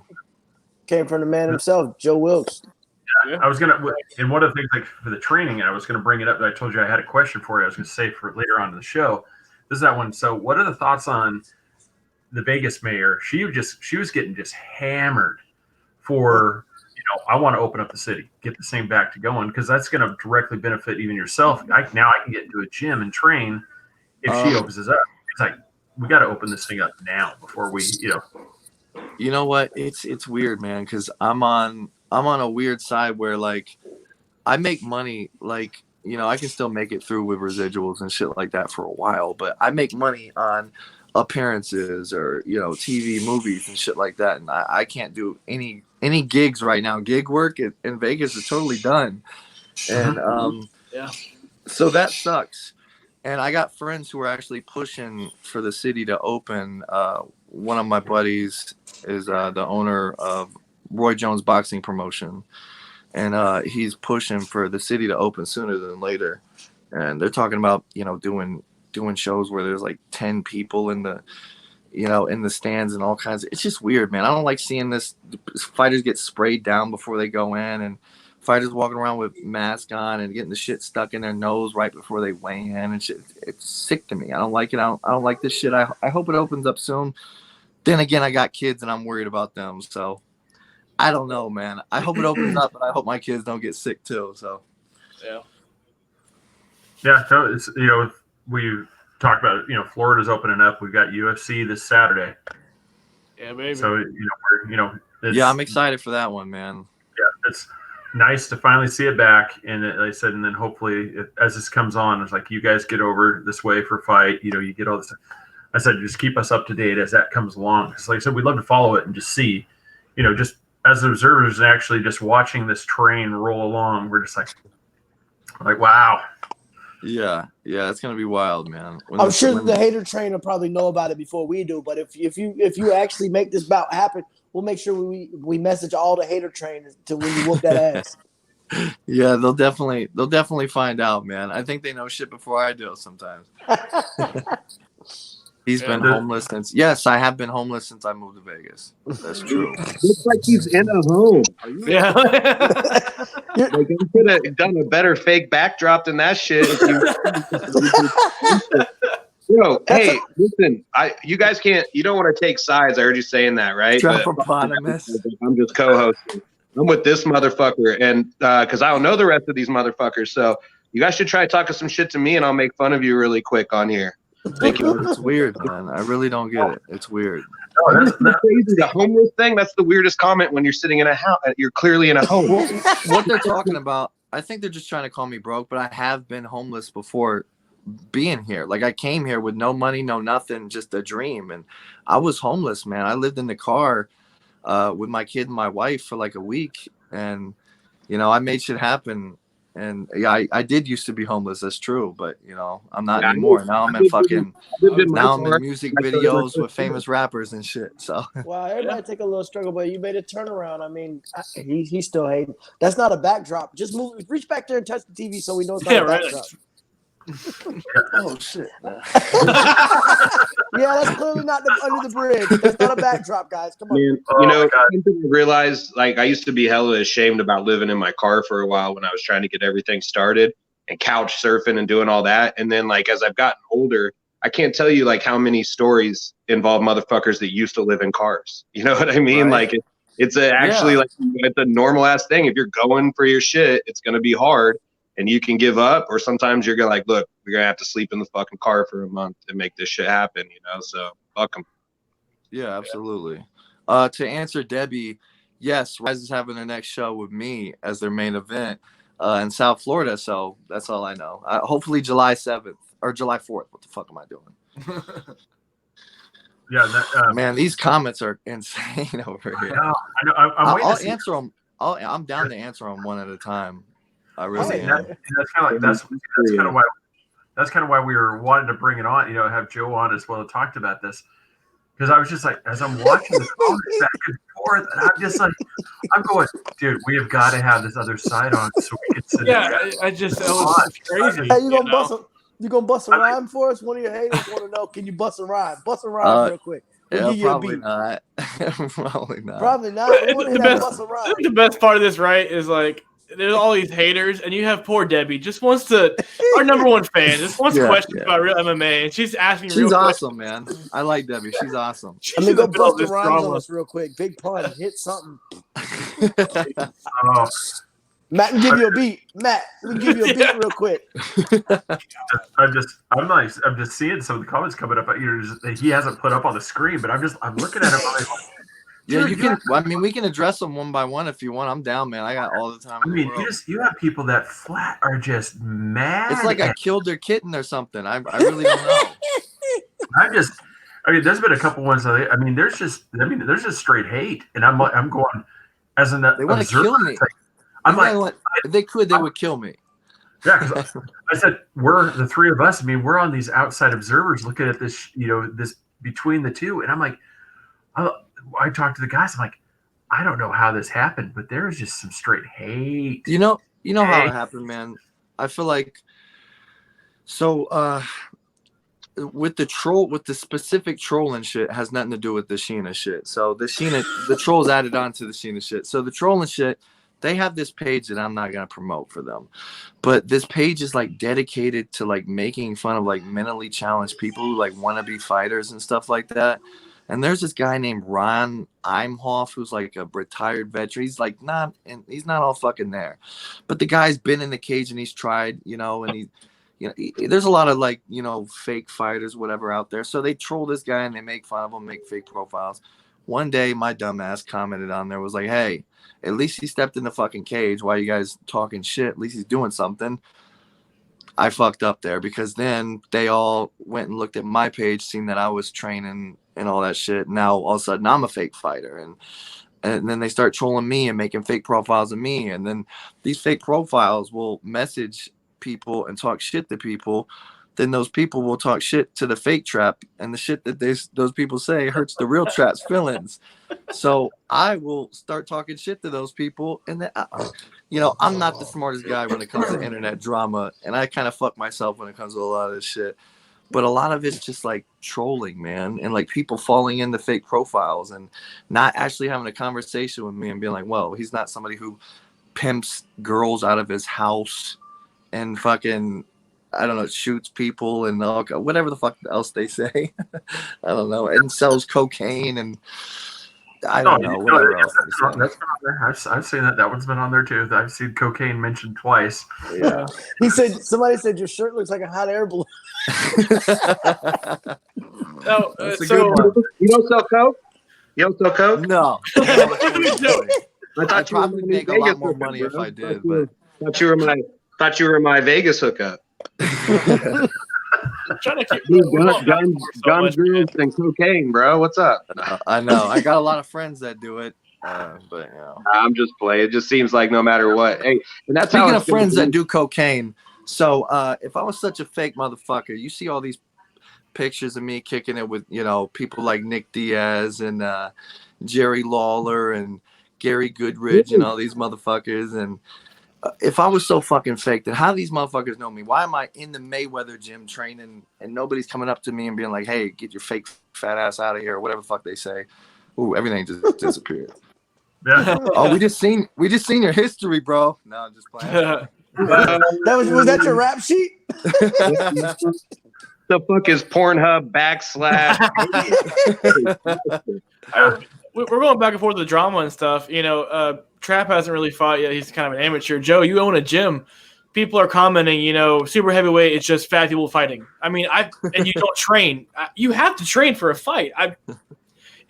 Came from the man himself, Joe Wilkes. Yeah, I was gonna, and one of the things like for the training, I was gonna bring it up. I told you I had a question for you. I was gonna say for later on in the show. This is that one. So, what are the thoughts on the Vegas mayor? She was getting just hammered for. I want to open up the city, get the same back to going, because that's going to directly benefit even yourself. Now I can get into a gym and train if she opens this up. It's like, we got to open this thing up now before we, You know what? It's weird, man, because I'm on a weird side where, like, I make money, like, I can still make it through with residuals and shit like that for a while, but I make money on appearances or TV, movies and shit like that, and I can't do any gigs right now. Gig work in Vegas is totally done, and so that sucks. And I got friends who are actually pushing for the city to open. One of my buddies is the owner of Roy Jones Boxing Promotion, and he's pushing for the city to open sooner than later. And they're talking about doing shows where there's like 10 people in the in the stands and all kinds of, it's just weird, man. I don't like seeing this. Fighters get sprayed down before they go in, and fighters walking around with masks on and getting the shit stuck in their nose right before they weigh in and shit. It's sick to me. I don't like it. I don't like this shit. I hope it opens up soon. Then again, I got kids and I'm worried about them, so I don't know, man. I hope it opens up, but I hope my kids don't get sick too. So so it's we talked about it. Florida's opening up. We've got UFC this Saturday. Yeah, baby. So I'm excited for that one, man. Yeah, it's nice to finally see it back. And like I said, and then hopefully, as this comes on, it's like you guys get over this way for a fight. You get all this. I said, just keep us up to date as that comes along. Because like I said, we'd love to follow it and just see, just as observers and actually just watching this train roll along. We're just like wow. Yeah, it's gonna be wild, man. I'm sure the hater train will probably know about it before we do. But if you actually make this bout happen, we'll make sure we message all the hater train to when you whoop that ass. Yeah, they'll definitely find out, man. I think they know shit before I do sometimes. He's been homeless since. Yes, I have been homeless since I moved to Vegas. That's true. Looks like he's in a home. Yeah. Like, I could have done a better fake backdrop than that shit. Hey, listen, you guys can't. You don't want to take sides. I heard you saying that, right? I'm just co-hosting. I'm with this motherfucker, and because I don't know the rest of these motherfuckers, so you guys should try talking some shit to me, and I'll make fun of you really quick on here. Thank you. It's weird, man. I really don't get it. It's weird. No, that's crazy. The homeless thing, that's the weirdest comment when you're sitting in a house. You're clearly in a home. What they're talking about, I think they're just trying to call me broke, but I have been homeless before being here. Like, I came here with no money, no nothing, just a dream. And I was homeless, man. I lived in the car with my kid and my wife for like a week. And, I made shit happen. And yeah, I did used to be homeless. That's true, but I'm not anymore. Now I'm in music videos with famous rappers and shit. So wow, everybody take a little struggle, but you made a turnaround. I mean, he's still hating. That's not a backdrop. Just reach back there and touch the TV so we know it's not a backdrop. Oh shit! Yeah, that's clearly not under the bridge. That's not a backdrop, guys. Come on. Man, something I realized, like, I used to be hella ashamed about living in my car for a while when I was trying to get everything started and couch surfing and doing all that. And then, like, as I've gotten older, I can't tell you like how many stories involve motherfuckers that used to live in cars. You know what I mean? Right. Like it's like it's a normal ass thing. If you're going for your shit, it's gonna be hard. And you can give up, or sometimes you're gonna like, look, we're gonna have to sleep in the fucking car for a month and make this shit happen, So fuck them. Yeah, absolutely. To answer Debbie, yes, Rise is having their next show with me as their main event in South Florida. So that's all I know. Hopefully July 7th or July 4th. What the fuck am I doing? Yeah, man, these comments are insane over here. I know. I'll answer them. I'm down to answer them one at a time. I really am. That's kind of like that's kind of why we were wanting to bring it on. You know, have Joe on as well. Talked about this because I was just like, as I'm watching the comments back and forth, and I'm just like, I'm going, dude, we have got to have this other side on so we can sit. Yeah, it was crazy. Hey, you gonna bust a rhyme for us? One of your haters want to know. Can you bust a rhyme? Bust a rhyme real quick. We'll probably not. Probably not. Probably not. We want to hear bust a rhyme. The best part of this, right, is like there's all these haters, and you have poor Debbie just wants to, our number one fan, just wants questions about real MMA, and she's asking. She's awesome, man. I like Debbie. She's awesome. I mean, go bust the rhymes on us real quick. Big pun, hit something. Matt can give you a beat. Matt, we can give you a beat real quick. I'm just seeing some of the comments coming up. That he hasn't put up on the screen, but I'm looking at him. I'm like, yeah, you can. I mean, we can address them one by one if you want. I'm down, man. I got all the time. I mean, you have people that flat are just mad. It's like I killed their kitten or something. I really don't know. I mean, there's been a couple ones. There's just straight hate, and I'm going as an they want to kill me. I'm like, if they could, they would kill me. Yeah, because I said we're the three of us. I mean, we're on these outside observers looking at this, this between the two, and I'm like, I talked to the guys. I'm like, I don't know how this happened, but there was just some straight hate. You know how it happened, man. I feel like with the specific trolling shit has nothing to do with the Sheena shit. So the trolls added on to the Sheena shit. So the trolling shit. They have this page that I'm not going to promote for them, but this page is like dedicated to like making fun of like mentally challenged people who like want to be fighters and stuff like that. And there's this guy named Ron Imhoff who's like a retired veteran. He's like he's not all fucking there, but the guy's been in the cage and he's tried, and there's a lot of like, fake fighters, whatever out there. So they troll this guy and they make fun of him, make fake profiles. One day my dumbass commented on there, was like, hey, at least he stepped in the fucking cage. Why you guys talking shit? At least he's doing something. I fucked up there because then they all went and looked at my page, seen that I was training and all that shit. Now all of a sudden I'm a fake fighter. And then they start trolling me and making fake profiles of me. And then these fake profiles will message people and talk shit to people. Then those people will talk shit to the fake trap, and the shit that those people say hurts the real trap's feelings. So I will start talking shit to those people, and then, I'm not the smartest guy when it comes to internet drama, and I kind of fuck myself when it comes to a lot of this shit. But a lot of it's just like trolling, man, and like people falling into fake profiles and not actually having a conversation with me and being like, well, he's not somebody who pimps girls out of his house and fucking, I don't know, shoots people and whatever the fuck else they say. I don't know, and sells cocaine and I don't know whatever else. That's been on there. I've seen that. That one's been on there too. I've seen cocaine mentioned twice. Yeah, somebody said your shirt looks like a hot air balloon. No, that's a good one. You don't sell coke? You don't sell coke? No. I thought you probably make a lot more money if I did, but thought you were my Vegas hookup. Trying to keep guns, girls, and cocaine, bro. What's up? I know. I got a lot of friends that do it, but I'm just playing. It just seems like no matter what. Hey, and that's speaking of friends that do cocaine. So if I was such a fake motherfucker, you see all these pictures of me kicking it with people like Nick Diaz and Jerry Lawler and Gary Goodridge and all these motherfuckers and. If I was so fucking fake, then how do these motherfuckers know me? Why am I in the Mayweather gym training and nobody's coming up to me and being like, hey, get your fake fat ass out of here or whatever the fuck they say? Ooh, everything just disappeared. Yeah. Oh, we just seen your history, bro. No, I'm just playing. Was that your rap sheet? The fuck is Pornhub / We're going back and forth with the drama and stuff. Trap hasn't really fought yet. He's kind of an amateur. Joe, you own a gym. People are commenting, super heavyweight, it's just fat people fighting. I mean, and you don't train. You have to train for a fight.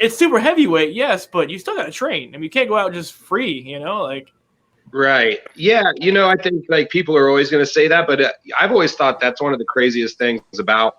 it's super heavyweight, yes, but you still got to train. I mean, you can't go out just free, like. Right. Yeah. I think like people are always going to say that, but I've always thought that's one of the craziest things about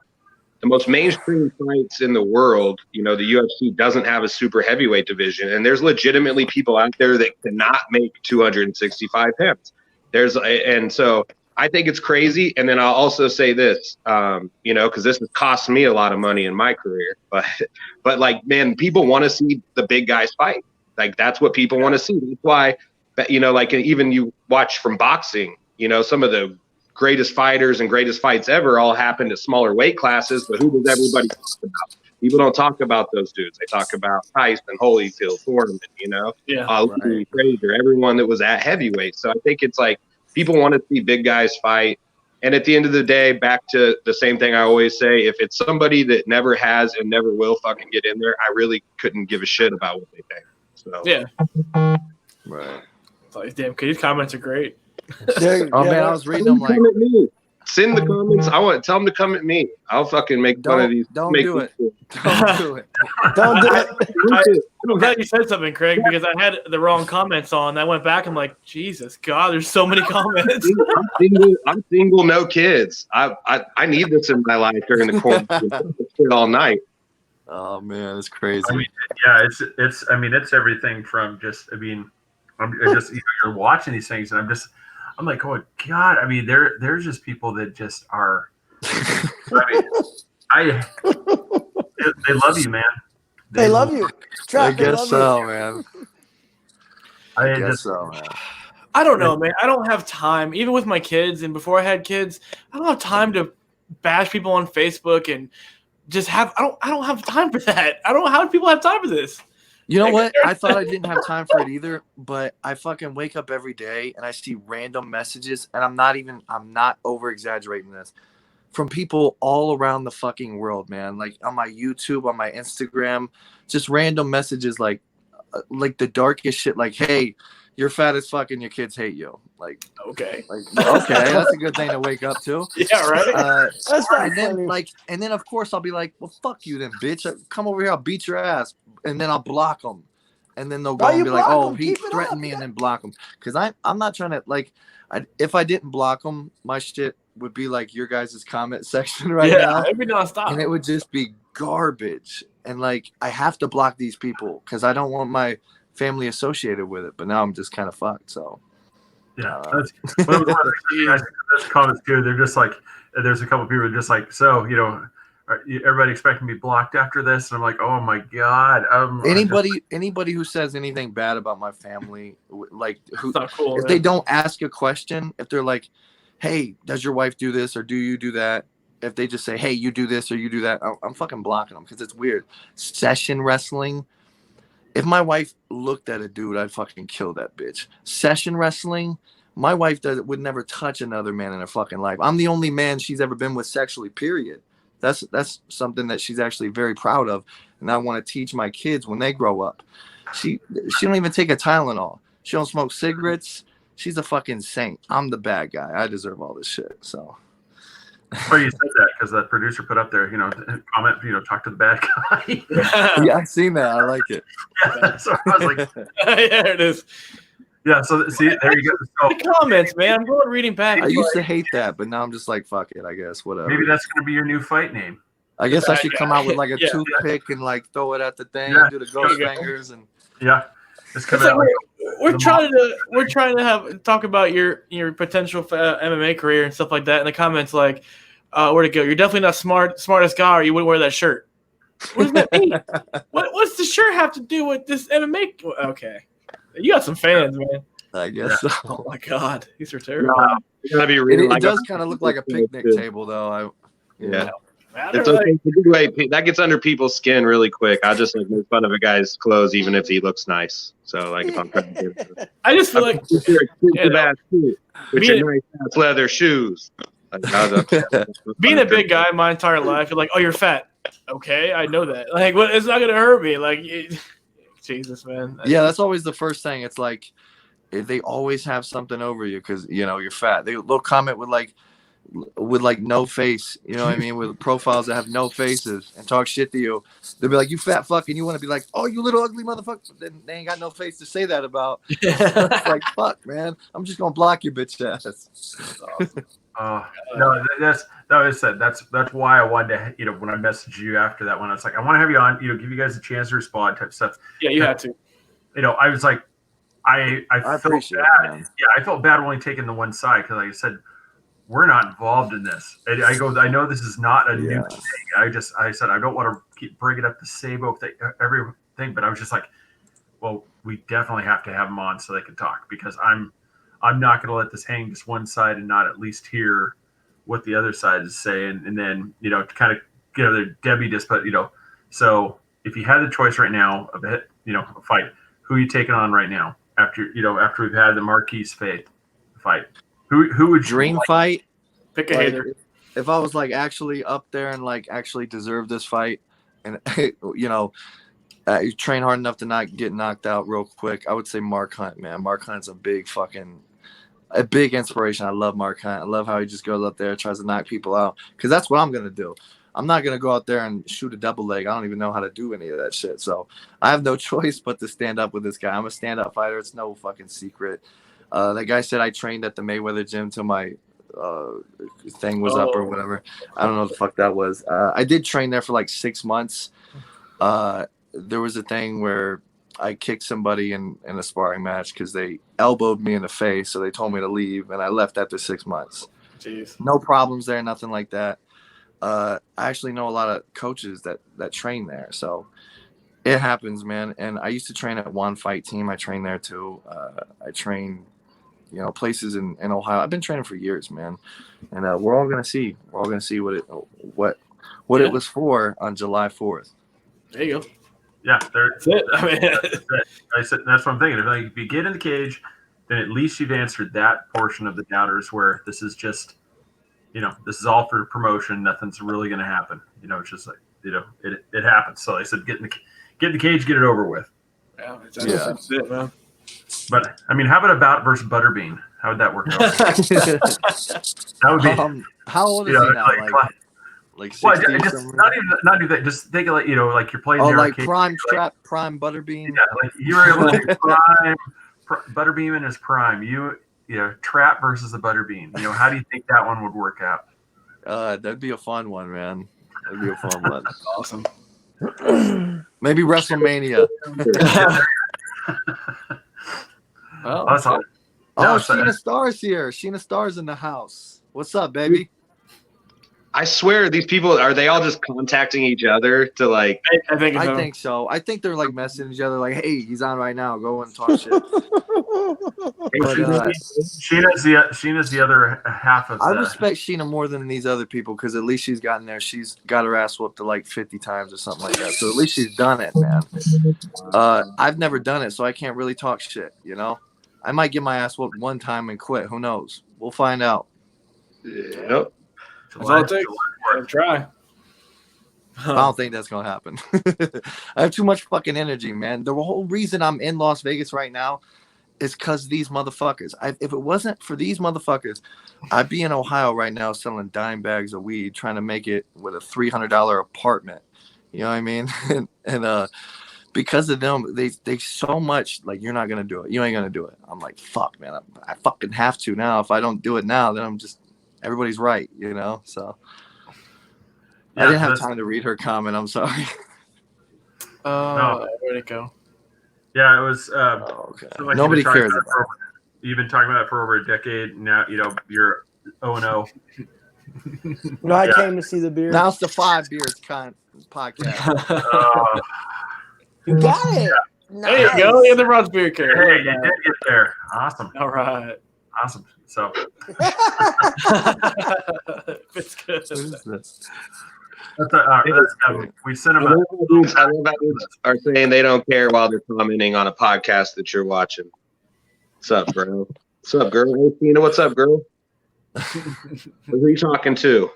the most mainstream fights in the world. The UFC doesn't have a super heavyweight division, and there's legitimately people out there that cannot make 265 pounds. And so I think it's crazy. And then I'll also say this, because this has cost me a lot of money in my career, but like, man, people want to see the big guys fight. Like, that's what people want to see. That's why, like even you watch from boxing, some of the greatest fighters and greatest fights ever all happened at smaller weight classes. But who does everybody talk about? People don't talk about those dudes. They talk about Tyson, Holyfield, Foreman, Right. Frazier, everyone that was at heavyweight. So I think it's like people want to see big guys fight. And at the end of the day, back to the same thing I always say, if it's somebody that never has and never will fucking get in there, I really couldn't give a shit about what they think. So Yeah. Right. It's like, damn, these comments are great. Man, I was reading them like. Send the comments. Tell them to come at me. I'll fucking make fun of these. Don't do it. Don't do it. Don't do it. I'm glad you said something, Craig, because I had the wrong comments on. I went back. I'm like, Jesus God, there's so many comments. I'm single, no kids. I need this in my life during the quarantine all night. Oh man, it's crazy. I mean, yeah, it's everything from just. I'm just you're watching these things, and I'm like, oh God! I mean, there's just people that just are. They love you, man. They love you. I guess so, man. I guess so, man. I don't know, man. I don't have time, even with my kids, and before I had kids, I don't have time to bash people on Facebook and just have. I don't have time for that. I don't know how people have time for this. You know what? I thought I didn't have time for it either, but I fucking wake up every day and I see random messages, and I'm not over exaggerating this, from people all around the fucking world, man. Like on my YouTube, on my Instagram, just random messages like the darkest shit. Like, hey, you're fat as fuck and your kids hate you. Like, okay, that's a good thing to wake up to. Yeah, right. That's not and then of course I'll be like, well, fuck you then, bitch. Come over here, I'll beat your ass. And then I'll block them, and then they'll go and be like, "Oh, he threatened me," and then block them. Because I'm not trying to if I didn't block them, my shit would be like your guys' comment section now. It'd be nonstop, and it would just be garbage. And like I have to block these people because I don't want my family associated with it. But now I'm just kind of fucked. So yeah, that's one of the comments too. They're just like, there's a couple of people just like, so everybody expecting me blocked after this, and I'm like, oh my God. Anybody who says anything bad about my family, like cool, if they don't ask a question, if they're like, hey, does your wife do this or do you do that? If they just say, hey, you do this or you do that, I'm fucking blocking them because it's weird. Session wrestling. If my wife looked at a dude, I'd fucking kill that bitch. Session wrestling. My wife would never touch another man in her fucking life. I'm the only man she's ever been with sexually, period. That's something that she's actually very proud of, and I want to teach my kids when they grow up. She don't even take a Tylenol. She don't smoke cigarettes. She's a fucking saint. I'm the bad guy. I deserve all this shit. So. Oh, you said that because the producer put up there, comment, talk to the bad guy. Yeah, I've seen that. I like it. Yeah, so I was like, yeah, it is. Yeah, so see, there you go. So, the comments, man. I'm going reading back. I used to hate that, but now I'm just like, fuck it, I guess, whatever. Maybe that's going to be your new fight name. I guess I should come out with like a toothpick and like throw it at the thing, and do the ghost bangers, and just come out. We're trying to talk about your potential MMA career and stuff like that. In the comments, like, where'd it go? You're definitely not smartest guy, or you wouldn't wear that shirt. What does that mean? What's the shirt have to do with this MMA? Okay. You got some fans, man. I guess so. Oh my God, these are terrible. It does kind of look like a picnic table, though. It's okay. That gets under people's skin really quick. I just like make fun of a guy's clothes, even if he looks nice. So like, if I'm trying to I just feel like with your nice ass leather shoes. Being a big guy my entire life, you're like, oh, you're fat. Okay, I know that. Like, what? It's not gonna hurt me. Like. Jesus, man. Yeah, that's always the first thing. It's like they always have something over you because you're fat. They'll comment with like, with like no face, you know what I mean, with profiles that have no faces and talk shit to you. They'll be like, you fat fuck, and you want to be like, oh, you little ugly motherfucker. But then they ain't got no face to say that about. It's like, fuck, man, I'm just gonna block your bitch ass. That's awesome. No, that's why I wanted to, when I messaged you after that one, I was like, I want to have you on, give you guys a chance to respond type stuff. Yeah, you had to. I was like, I felt bad. It, yeah, I felt bad only taking the one side because, like I said, we're not involved in this. And I know this is not a new thing. I said I don't want to keep bringing up the Sabo thing, everything, but I was just like, well, we definitely have to have them on so they can talk, because I'm not going to let this hang just one side and not at least hear what the other side is saying, and then to kind of get other Debbie just, but so if you had the choice right now of a fight, who are you taking on right now after we've had the Marquise Faith fight? Who would dream fight? Pick a hater. If I was like actually up there and like actually deserve this fight, and you train hard enough to not get knocked out real quick, I would say Mark Hunt, man. Mark Hunt's a big inspiration. I love Mark Hunt. I love how he just goes up there and tries to knock people out, because that's what I'm gonna do. I'm not gonna go out there and shoot a double leg. I don't even know how to do any of that shit. So I have no choice but to stand up with this guy. I'm a stand-up fighter. It's no fucking secret. That guy said I trained at the Mayweather gym till my thing was up or whatever. I don't know what the fuck that was. I did train there for like 6 months. There was a thing where I kicked somebody in a sparring match because they elbowed me in the face, so they told me to leave, and I left after 6 months. Jeez. No problems there, nothing like that. I actually know a lot of coaches that train there, so it happens, man. And I used to train at One Fight Team. I trained there too. I train, places in Ohio. I've been training for years, man. And we're all gonna see. We're all gonna see what it was for on July 4th. There you go. Yeah, that's it. I mean, that's what I'm thinking. If you get in the cage, then at least you've answered that portion of the doubters, where this is just, this is all for promotion. Nothing's really going to happen. It's just like, it happens. So I said, get in the cage, get it over with. Yeah, that's it, man. But I mean, how about a bout versus Butterbean? How would that work out? That would be. How old is he now? Like 60 not even that. Just think of like you're playing. Oh, like prime Butterbean. Yeah, like you were able to prime Butterbean in his prime. Trap versus the Butterbean. How do you think that one would work out? That'd be a fun one, man. That'd be a fun one. That's awesome. Maybe WrestleMania. Well, that's awesome. Oh, Sheena Star's here. Sheena Star's in the house. What's up, baby? I swear, these people, are they all just contacting each other to like? I think so. I think they're like messaging each other, like, "Hey, he's on right now. Go and talk shit." Sheena's the other half of. I respect Sheena more than these other people, because at least she's gotten there. She's got her ass whooped to like 50 times or something like that. So at least she's done it, man. I've never done it, so I can't really talk shit. I might get my ass whooped one time and quit. Who knows? We'll find out. Yep. That's all it takes. Try. I don't think that's gonna happen. I have too much fucking energy, man. The whole reason I'm in Las Vegas right now is because these motherfuckers. If it wasn't for these motherfuckers, I'd be in Ohio right now selling dime bags of weed, trying to make it with a $300 apartment. You know what I mean? and because of them, they so much like, you're not gonna do it. You ain't gonna do it. I'm like, fuck, man. I fucking have to now. If I don't do it now, then I'm just. Everybody's right, so I didn't have time to read her comment. I'm sorry. No. Where'd it go? Yeah, it was. Okay. So like nobody cares about it. You've been talking about it for over a decade. Now, you're 0-0. No, I came to see the beer. Now it's the 5 Beers podcast. You got it. Yeah. Nice. There you go. Yeah, the Rod's beer can. Hey, you did get there. Awesome. All right. Awesome. So it's good. We sent them. I love how dudes are saying they don't care while they're commenting on a podcast that you're watching. What's up, bro? What's up, girl? Hey, Tina, what's up, girl? Who are you talking to?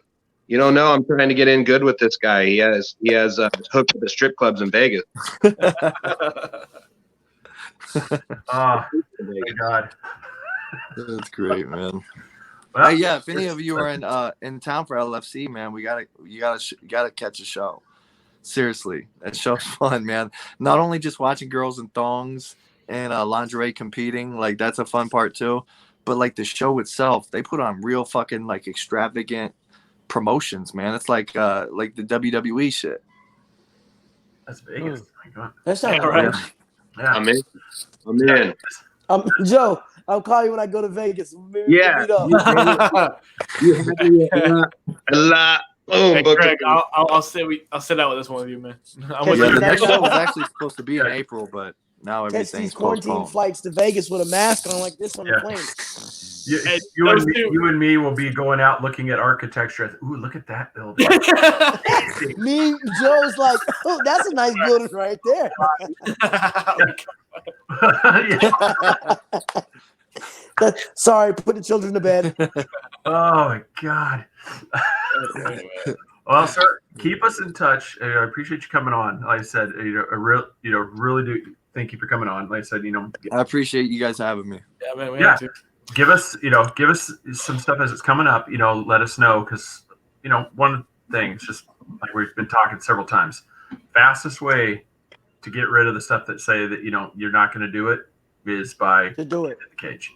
You don't know. I'm trying to get in good with this guy. He has hooked up the strip clubs in Vegas. Oh my God. That's great, man. Well, yeah, if any of you are in town for LFC, man, you gotta catch a show. Seriously, that show's fun, man. Not only just watching girls in thongs and lingerie competing, like that's a fun part too, but like the show itself, they put on real fucking like extravagant promotions, man. It's like the WWE shit. That's Vegas. My God. That sounds right. Yeah. I'm in. Joe, I'll call you when I go to Vegas. Yeah. Meet up. You have me a lot. Boom. Hey, Greg, I'll sit out with this one with you, man. The next show was actually supposed to be in April, but now Catch everything's these quarantine postponed. flights to Vegas with a mask on like this on the plane. You and me will be going out looking at architecture. Ooh, look at that building. Joe's like, oh, that's a nice building right there. Sorry, put the children to bed. Oh my God. Well, sir, keep us in touch. I appreciate you coming on. Like I said, really do thank you for coming on. Like I said, I appreciate you guys having me. Yeah, man. We yeah. have to. Give us some stuff as it's coming up. Let us know because one of the things, just like we've been talking several times, fastest way to get rid of the stuff that say that you're not going to do it is by to do it in the cage.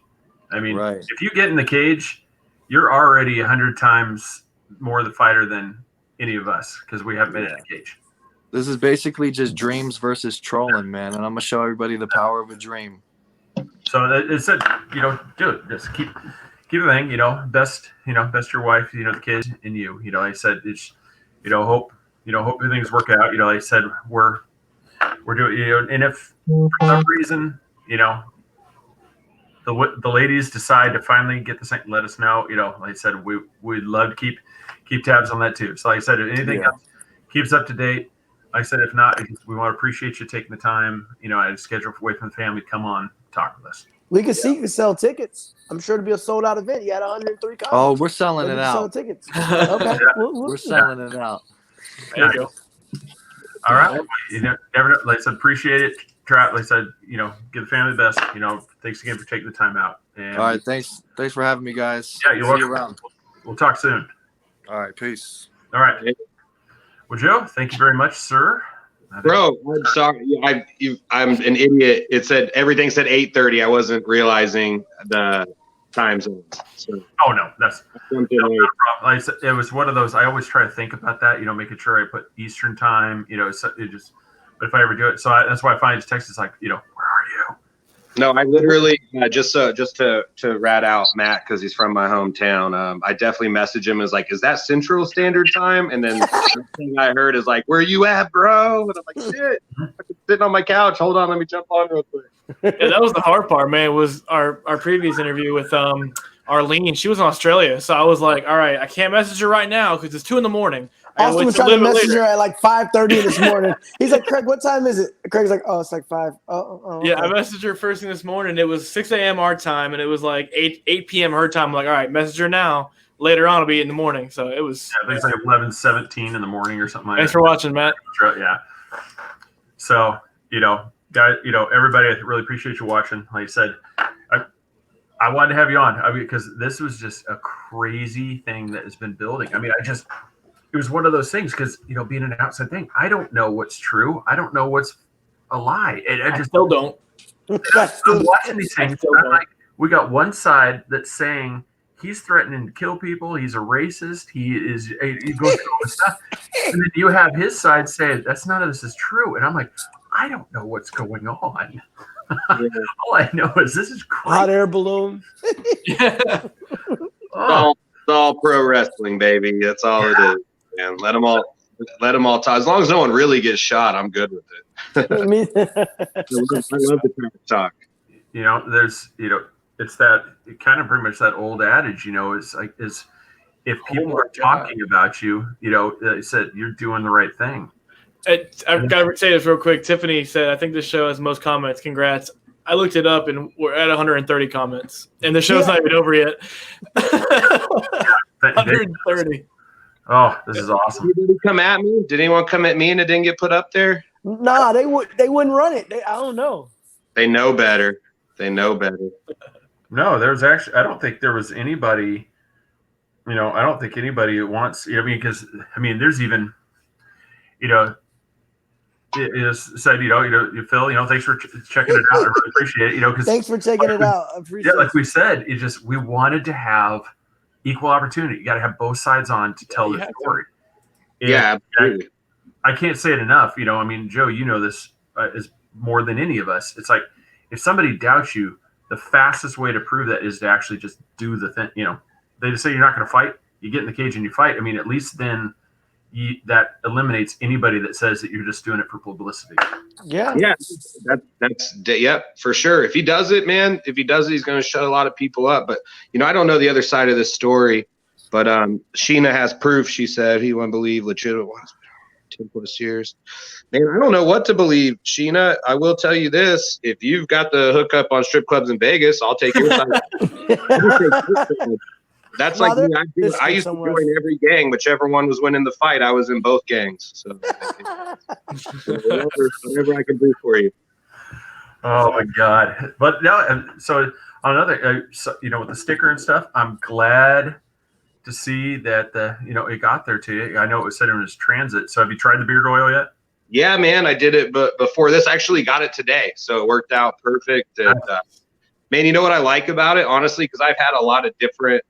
I mean, right. If you get in the cage, you're already 100 times more the fighter than any of us because we haven't been in the cage. This is basically just dreams versus trolling, man, and I'm gonna show everybody the power of a dream. So it said, dude, just keep the thing, best your wife, the kids, and you. Like I said, it's, hope things work out. Like I said, we're doing, and if for some reason, the ladies decide to finally get this thing, let us know. Like I said, we'd love to keep tabs on that too. So like I said, if anything else, keep us up to date. Like I said, if not, we want to appreciate you taking the time, at a schedule away from the family, come on, talk with us. We can see you sell tickets. I'm sure it'll be a sold out event. You had 103 copies. Oh, we're selling it out. Sell tickets. Okay, we're selling it out. There you go. All right. Never, like I said, appreciate it. Like I said, give the family the best. Thanks again for taking the time out. And all right, thanks for having me, guys. Yeah, you're welcome. Around. We'll talk soon. All right, peace. All right. Well, Joe, thank you very much, sir. Bro, I'm sorry. I'm an idiot. Everything said 8:30. I wasn't realizing the time zones. So. Oh no, that's no problem. Like I said, it was one of those. I always try to think about that. Making sure I put Eastern time. But if I ever do it, that's why I find text is like, where are you? No, I literally just to rat out Matt because he's from my hometown. I definitely messaged him as like, is that Central Standard Time? And then the thing I heard is like, where you at, bro? And I'm like, shit, I'm sitting on my couch. Hold on, let me jump on real quick. Yeah, that was the hard part, man. Was our previous interview with Arlene? She was in Australia, so I was like, all right, I can't message her right now because it's 2 a.m. Austin was trying to message her at like 5:30 this morning. He's like, Craig, what time is it? Craig's like, oh, it's like 5. Oh, yeah, okay. I messaged her first thing this morning. It was 6 a.m. our time, and it was like 8 p.m. her time. I'm like, all right, message her now. Later on, it'll be in the morning. So it was. Yeah, I think it's like 11:17 in the morning or something like that. Thanks for watching, Matt. Yeah. So, guys, everybody, I really appreciate you watching. Like I said, I wanted to have you on because this was just a crazy thing that has been building. It was one of those things because, being an outside thing, I don't know what's true. I don't know what's a lie. I just still don't. I'm watching these things. I'm like, we got one side that's saying he's threatening to kill people. He's a racist. He goes through all this stuff. And then you have his side say none of this is true. And I'm like, I don't know what's going on. All I know is this is crazy. Hot air balloon. Yeah. It's all pro wrestling, baby. That's all it is. Man, let them all talk. As long as no one really gets shot, I'm good with it. I love the talk. There's, it's that kind of pretty much that old adage, is if people are talking about you, they said you're doing the right thing. I've got to say this real quick. Tiffany said, I think this show has most comments. Congrats. I looked it up, and we're at 130 comments. And the show's not even over yet. 130. Oh, this is awesome. Did anybody come at me? Did anyone come at me and it didn't get put up there? Nah, they wouldn't run it. I don't know. They know better. No, there's actually, I don't think there was anybody I don't think anybody wants. Because there's even, it is said, Phil, thanks for checking it out. I really appreciate it. Because thanks for checking it out. I appreciate it. Like we said, we wanted to have equal opportunity. You got to have both sides on to tell the story. Yeah, absolutely. I can't say it enough. Joe, this is more than any of us. It's like if somebody doubts you, the fastest way to prove that is to actually just do the thing. They just say you're not going to fight. You get in the cage and you fight. At least then that eliminates anybody that says that you're just doing it for publicity. Yeah. That's for sure. If he does it, man, he's going to shut a lot of people up. But I don't know the other side of this story. But Sheena has proof. She said he wouldn't believe legitimate 10+ years. Man, I don't know what to believe, Sheena. I will tell you this: if you've got the hookup on strip clubs in Vegas, I'll take your side. That's like me. I used to join every gang, whichever one was winning the fight. I was in both gangs. So whatever I can do for you. Oh my God! But no, so on another, with the sticker and stuff, I'm glad to see that it got there to you. I know it was said in his transit. So have you tried the beard oil yet? Yeah, man, I did it, but before this, I actually got it today, so it worked out perfect. And man, you know what I like about it, honestly, because I've had a lot of different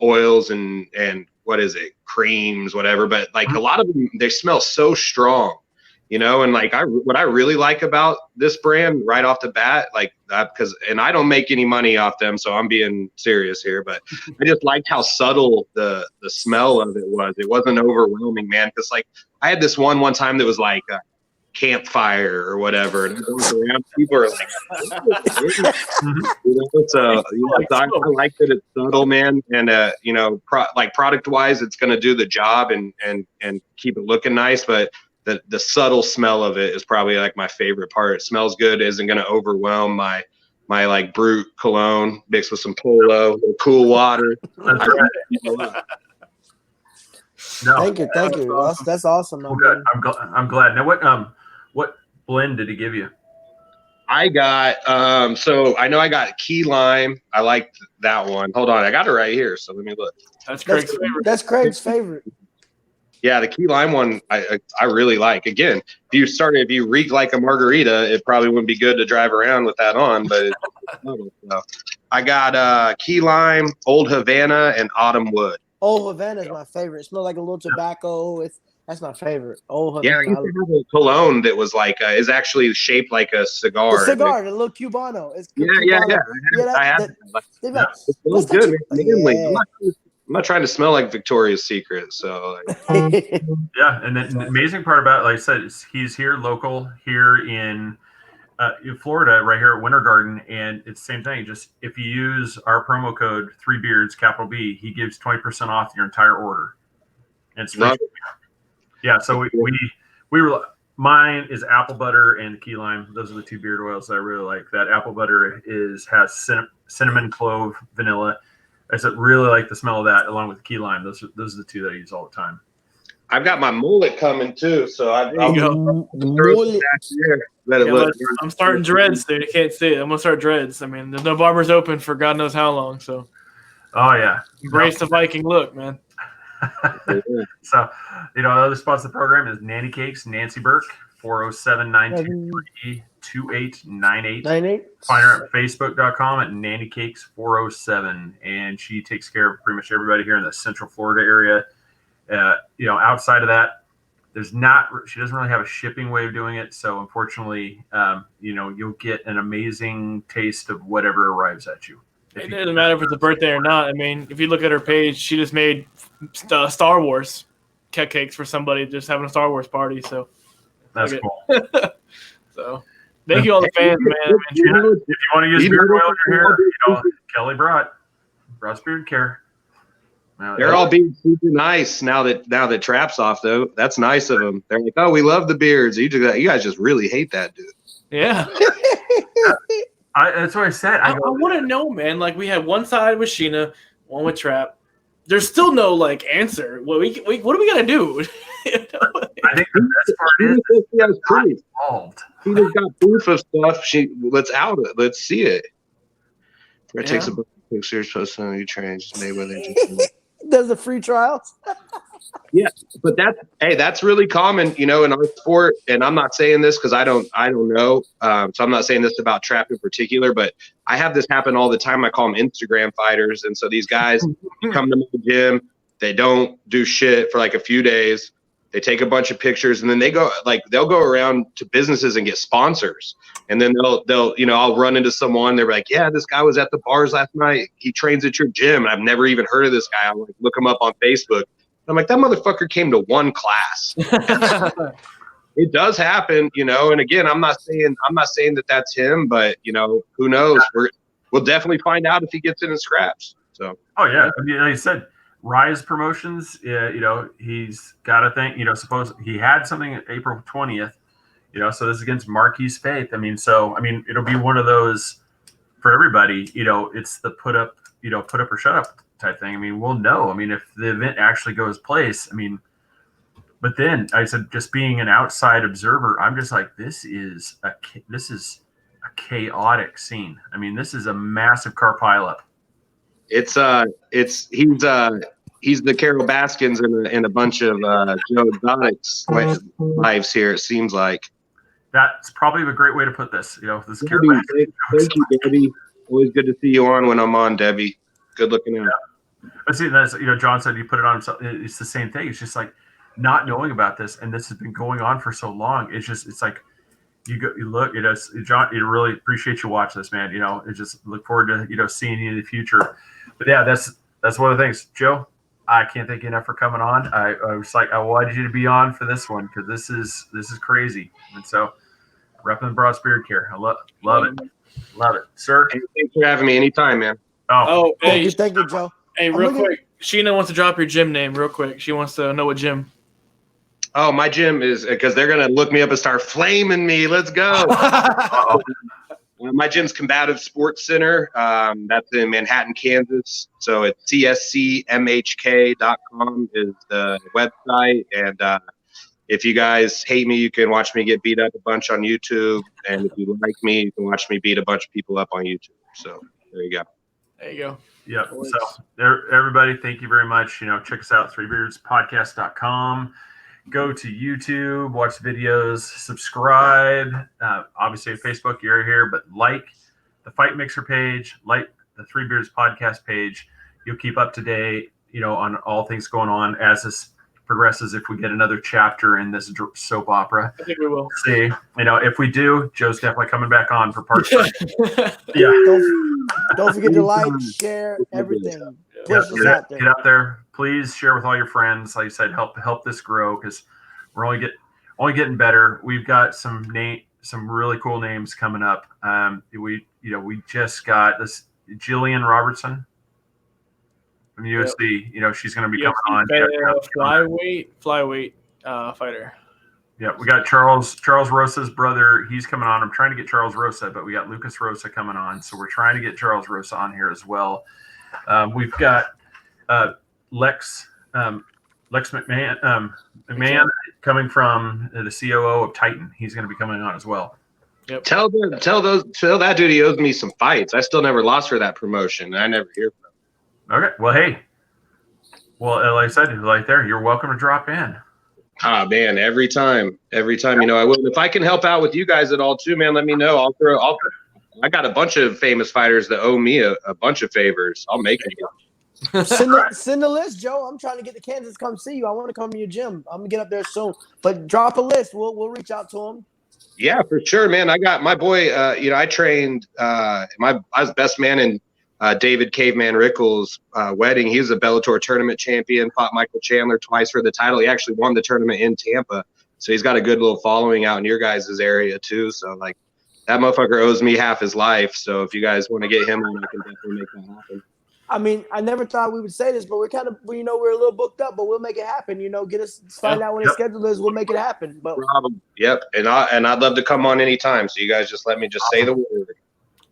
oils and what is it, creams, whatever. But like a lot of them, they smell so strong, and like what I really like about this brand right off the bat, like because I don't make any money off them, so I'm being serious here, but I just liked how subtle the smell of it was. It wasn't overwhelming, man. Because like I had this one time that was like a campfire or whatever, and around, people are like, so I like that it's subtle, man, and product wise, it's going to do the job and keep it looking nice, but the subtle smell of it is probably like my favorite part. It smells good, isn't going to overwhelm my like Brute cologne mixed with some Polo, cool water. No, thank you. That's awesome. Well, good. I'm glad. Now, what blend did he give you? I got so I know I got key lime. I liked that one. Hold on, I got it right here. So let me look. That's Craig's favorite. Yeah, the key lime one I really like. Again, if you reek like a margarita, it probably wouldn't be good to drive around with that on. But so I got key lime, Old Havana, and Autumn Wood. Old Havana is my favorite. It smells like a little tobacco. That's my favorite. Old Havana. Yeah, I used to have a cologne that was like is actually shaped like a cigar. The cigar, the little Cubano. It's yeah. I have that. It smells good. I'm not trying to smell like Victoria's Secret. So yeah, and the amazing part about it, like I said, is he's local here in Florida, right here at Winter Garden, and it's the same thing. Just if you use our promo code 3Beards, capital B, he gives 20% off your entire order. And it's free. Yeah, so we were. Mine is apple butter and key lime. Those are the two beard oils that I really like. That apple butter has cinnamon, clove, vanilla. I said really like the smell of that, along with the key lime. Those are the two that I use all the time. I've got my mullet coming too, so I'm starting dreads, dude. You can't see it. I'm gonna start dreads. I mean, there's no barbers open for God knows how long. So, oh yeah, embrace the Viking look, man. So, other spots of the program is Nanny Cakes, Nancy Burke, 407-923-2898. Find her at facebook.com at nannycakes407, and she takes care of pretty much everybody here in the Central Florida area. Outside of that, she doesn't really have a shipping way of doing it. So unfortunately, you'll get an amazing taste of whatever arrives at you. It doesn't matter if it's a birthday or not. I mean, if you look at her page, she just made Star Wars cupcakes for somebody just having a Star Wars party. So that's cool. So thank you all the fans, man. If you want to use beard oil in your hair, Kelly Broad's Beard Care. They're all being super nice now that Trap's off, though. That's nice of them. They're like, "Oh, we love the beards. You guys just really hate that dude." Yeah. That's what I said. I want to know, man. Like, we had one side with Sheena, one with Trap. There's still no answer. What are we gonna do? I think the best part is she has proof. Involved. She just got proof of stuff. Let's see it. It takes a pictures posted on your train. Just Mayweather. Does the free trials? Yeah, but that's really common, in our sport. And I'm not saying this because I don't know. So I'm not saying this about trap in particular, but I have this happen all the time. I call them Instagram fighters, and so these guys come to my gym. They don't do shit for like a few days. They take a bunch of pictures, and then they'll go around to businesses and get sponsors. And then they'll I'll run into someone. They're like, yeah, this guy was at the bars last night. He trains at your gym, and I've never even heard of this guy. I'll look him up on Facebook. I'm like, that motherfucker came to one class. It does happen, and again, I'm not saying that that's him, but who knows? We'll definitely find out if he gets in and scraps. So. Oh yeah. I mean, like you said, Rise Promotions, he's got a thing, suppose he had something April 20th, so this is against Marquise Faith. It'll be one of those for everybody, it's the put up or shut up type thing. I mean, we'll know. I mean, if the event actually goes place, but then I said, just being an outside observer, I'm just like, this is a chaotic scene. I mean, this is a massive car pileup. He's the Carol Baskins in a bunch of Joe Exotic's lives here. It seems like that's probably a great way to put this. This Carol Baskins. Thank you, Debbie. Always good to see you on when I'm on, Debbie. Good looking out. Yeah. But see, that's John said you put it on himself. It's the same thing. It's just like not knowing about this, and this has been going on for so long. It's like you look. John. You really appreciate you watch this, man. It just look forward to seeing you in the future. But yeah, that's one of the things, Joe. I can't thank you enough for coming on. I was like, I wanted you to be on for this one because this is crazy. And so, repping the Broad Spirit Care. I love it, sir. Hey, thanks for having me anytime, man. Hey, thank you, Joe. Hey, real quick, Sheena wants to drop your gym name real quick. She wants to know what gym. Oh, my gym is because they're gonna look me up and start flaming me. Let's go. My gym's Combative Sports Center. That's in Manhattan, Kansas. So it's cscmhk.com is the website. And if you guys hate me, you can watch me get beat up a bunch on YouTube. And if you like me, you can watch me beat a bunch of people up on YouTube. So there you go. There you go. Yeah. So everybody, thank you very much. Check us out, threebeardspodcast.com. Go to YouTube, watch videos, subscribe. Obviously, on Facebook, you're here, but like the Fight Mixer page, like the Three Beards Podcast page. You'll keep up to date, on all things going on as this progresses. If we get another chapter in this soap opera, I think we will. See, if we do, Joe's definitely coming back on for part 2. Yeah. Don't forget to like, share, everything. Get out there. Please share with all your friends. Like I said, help this grow because we're only getting better. We've got some really cool names coming up. We just got this Jillian Robertson from UFC. She's going to be coming on. Flyweight fighter. Yeah, we got Charles Rosa's brother. He's coming on. I'm trying to get Charles Rosa, but we got Lucas Rosa coming on. So we're trying to get Charles Rosa on here as well. We've got Lex McMahon coming from the COO of Titan. He's going to be coming on as well. Yep. Tell that dude he owes me some fights. I still never lost for that promotion. I never hear from him. Okay. Well, hey. Well, like I said, right there, you're welcome to drop in. Ah, man, every time, I will. If I can help out with you guys at all too, man, let me know. I got a bunch of famous fighters that owe me a bunch of favors. I'll make it. Send a list, Joe. I'm trying to get to Kansas to come see you. I want to come to your gym. I'm gonna get up there soon. But drop a list. We'll reach out to him. Yeah, for sure, man. I got my boy. I trained. I was best man in David Caveman Rickles' wedding. He was a Bellator tournament champion. Fought Michael Chandler twice for the title. He actually won the tournament in Tampa. So he's got a good little following out in your guys' area too. So like that motherfucker owes me half his life. So if you guys want to get him on, I can definitely make that happen. I mean, I never thought we would say this, but we're kind of, we're a little booked up, but we'll make it happen. Find out when the schedule is. We'll make it happen. But Yep. And I'd love to come on anytime. So you guys just let me say the word.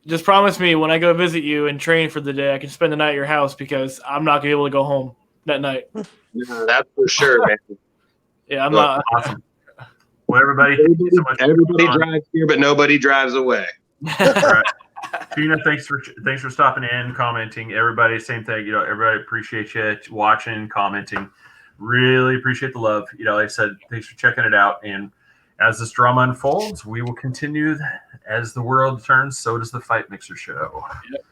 Just promise me when I go visit you and train for the day, I can spend the night at your house because I'm not gonna be able to go home that night. Yeah, that's for sure, man. Yeah, I'm not. Awesome. Well, everybody drives here, but nobody drives away. All right. Gina, thanks for stopping in, commenting. Everybody, same thing. Everybody appreciate you watching, commenting. Really appreciate the love. Like I said, thanks for checking it out. And as this drama unfolds, we will continue. As the world turns, so does the Fight Mixer Show. Yep.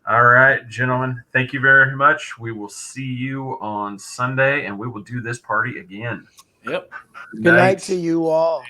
All right, gentlemen, thank you very much. We will see you on Sunday, and we will do this party again. Yep. Good night to you all.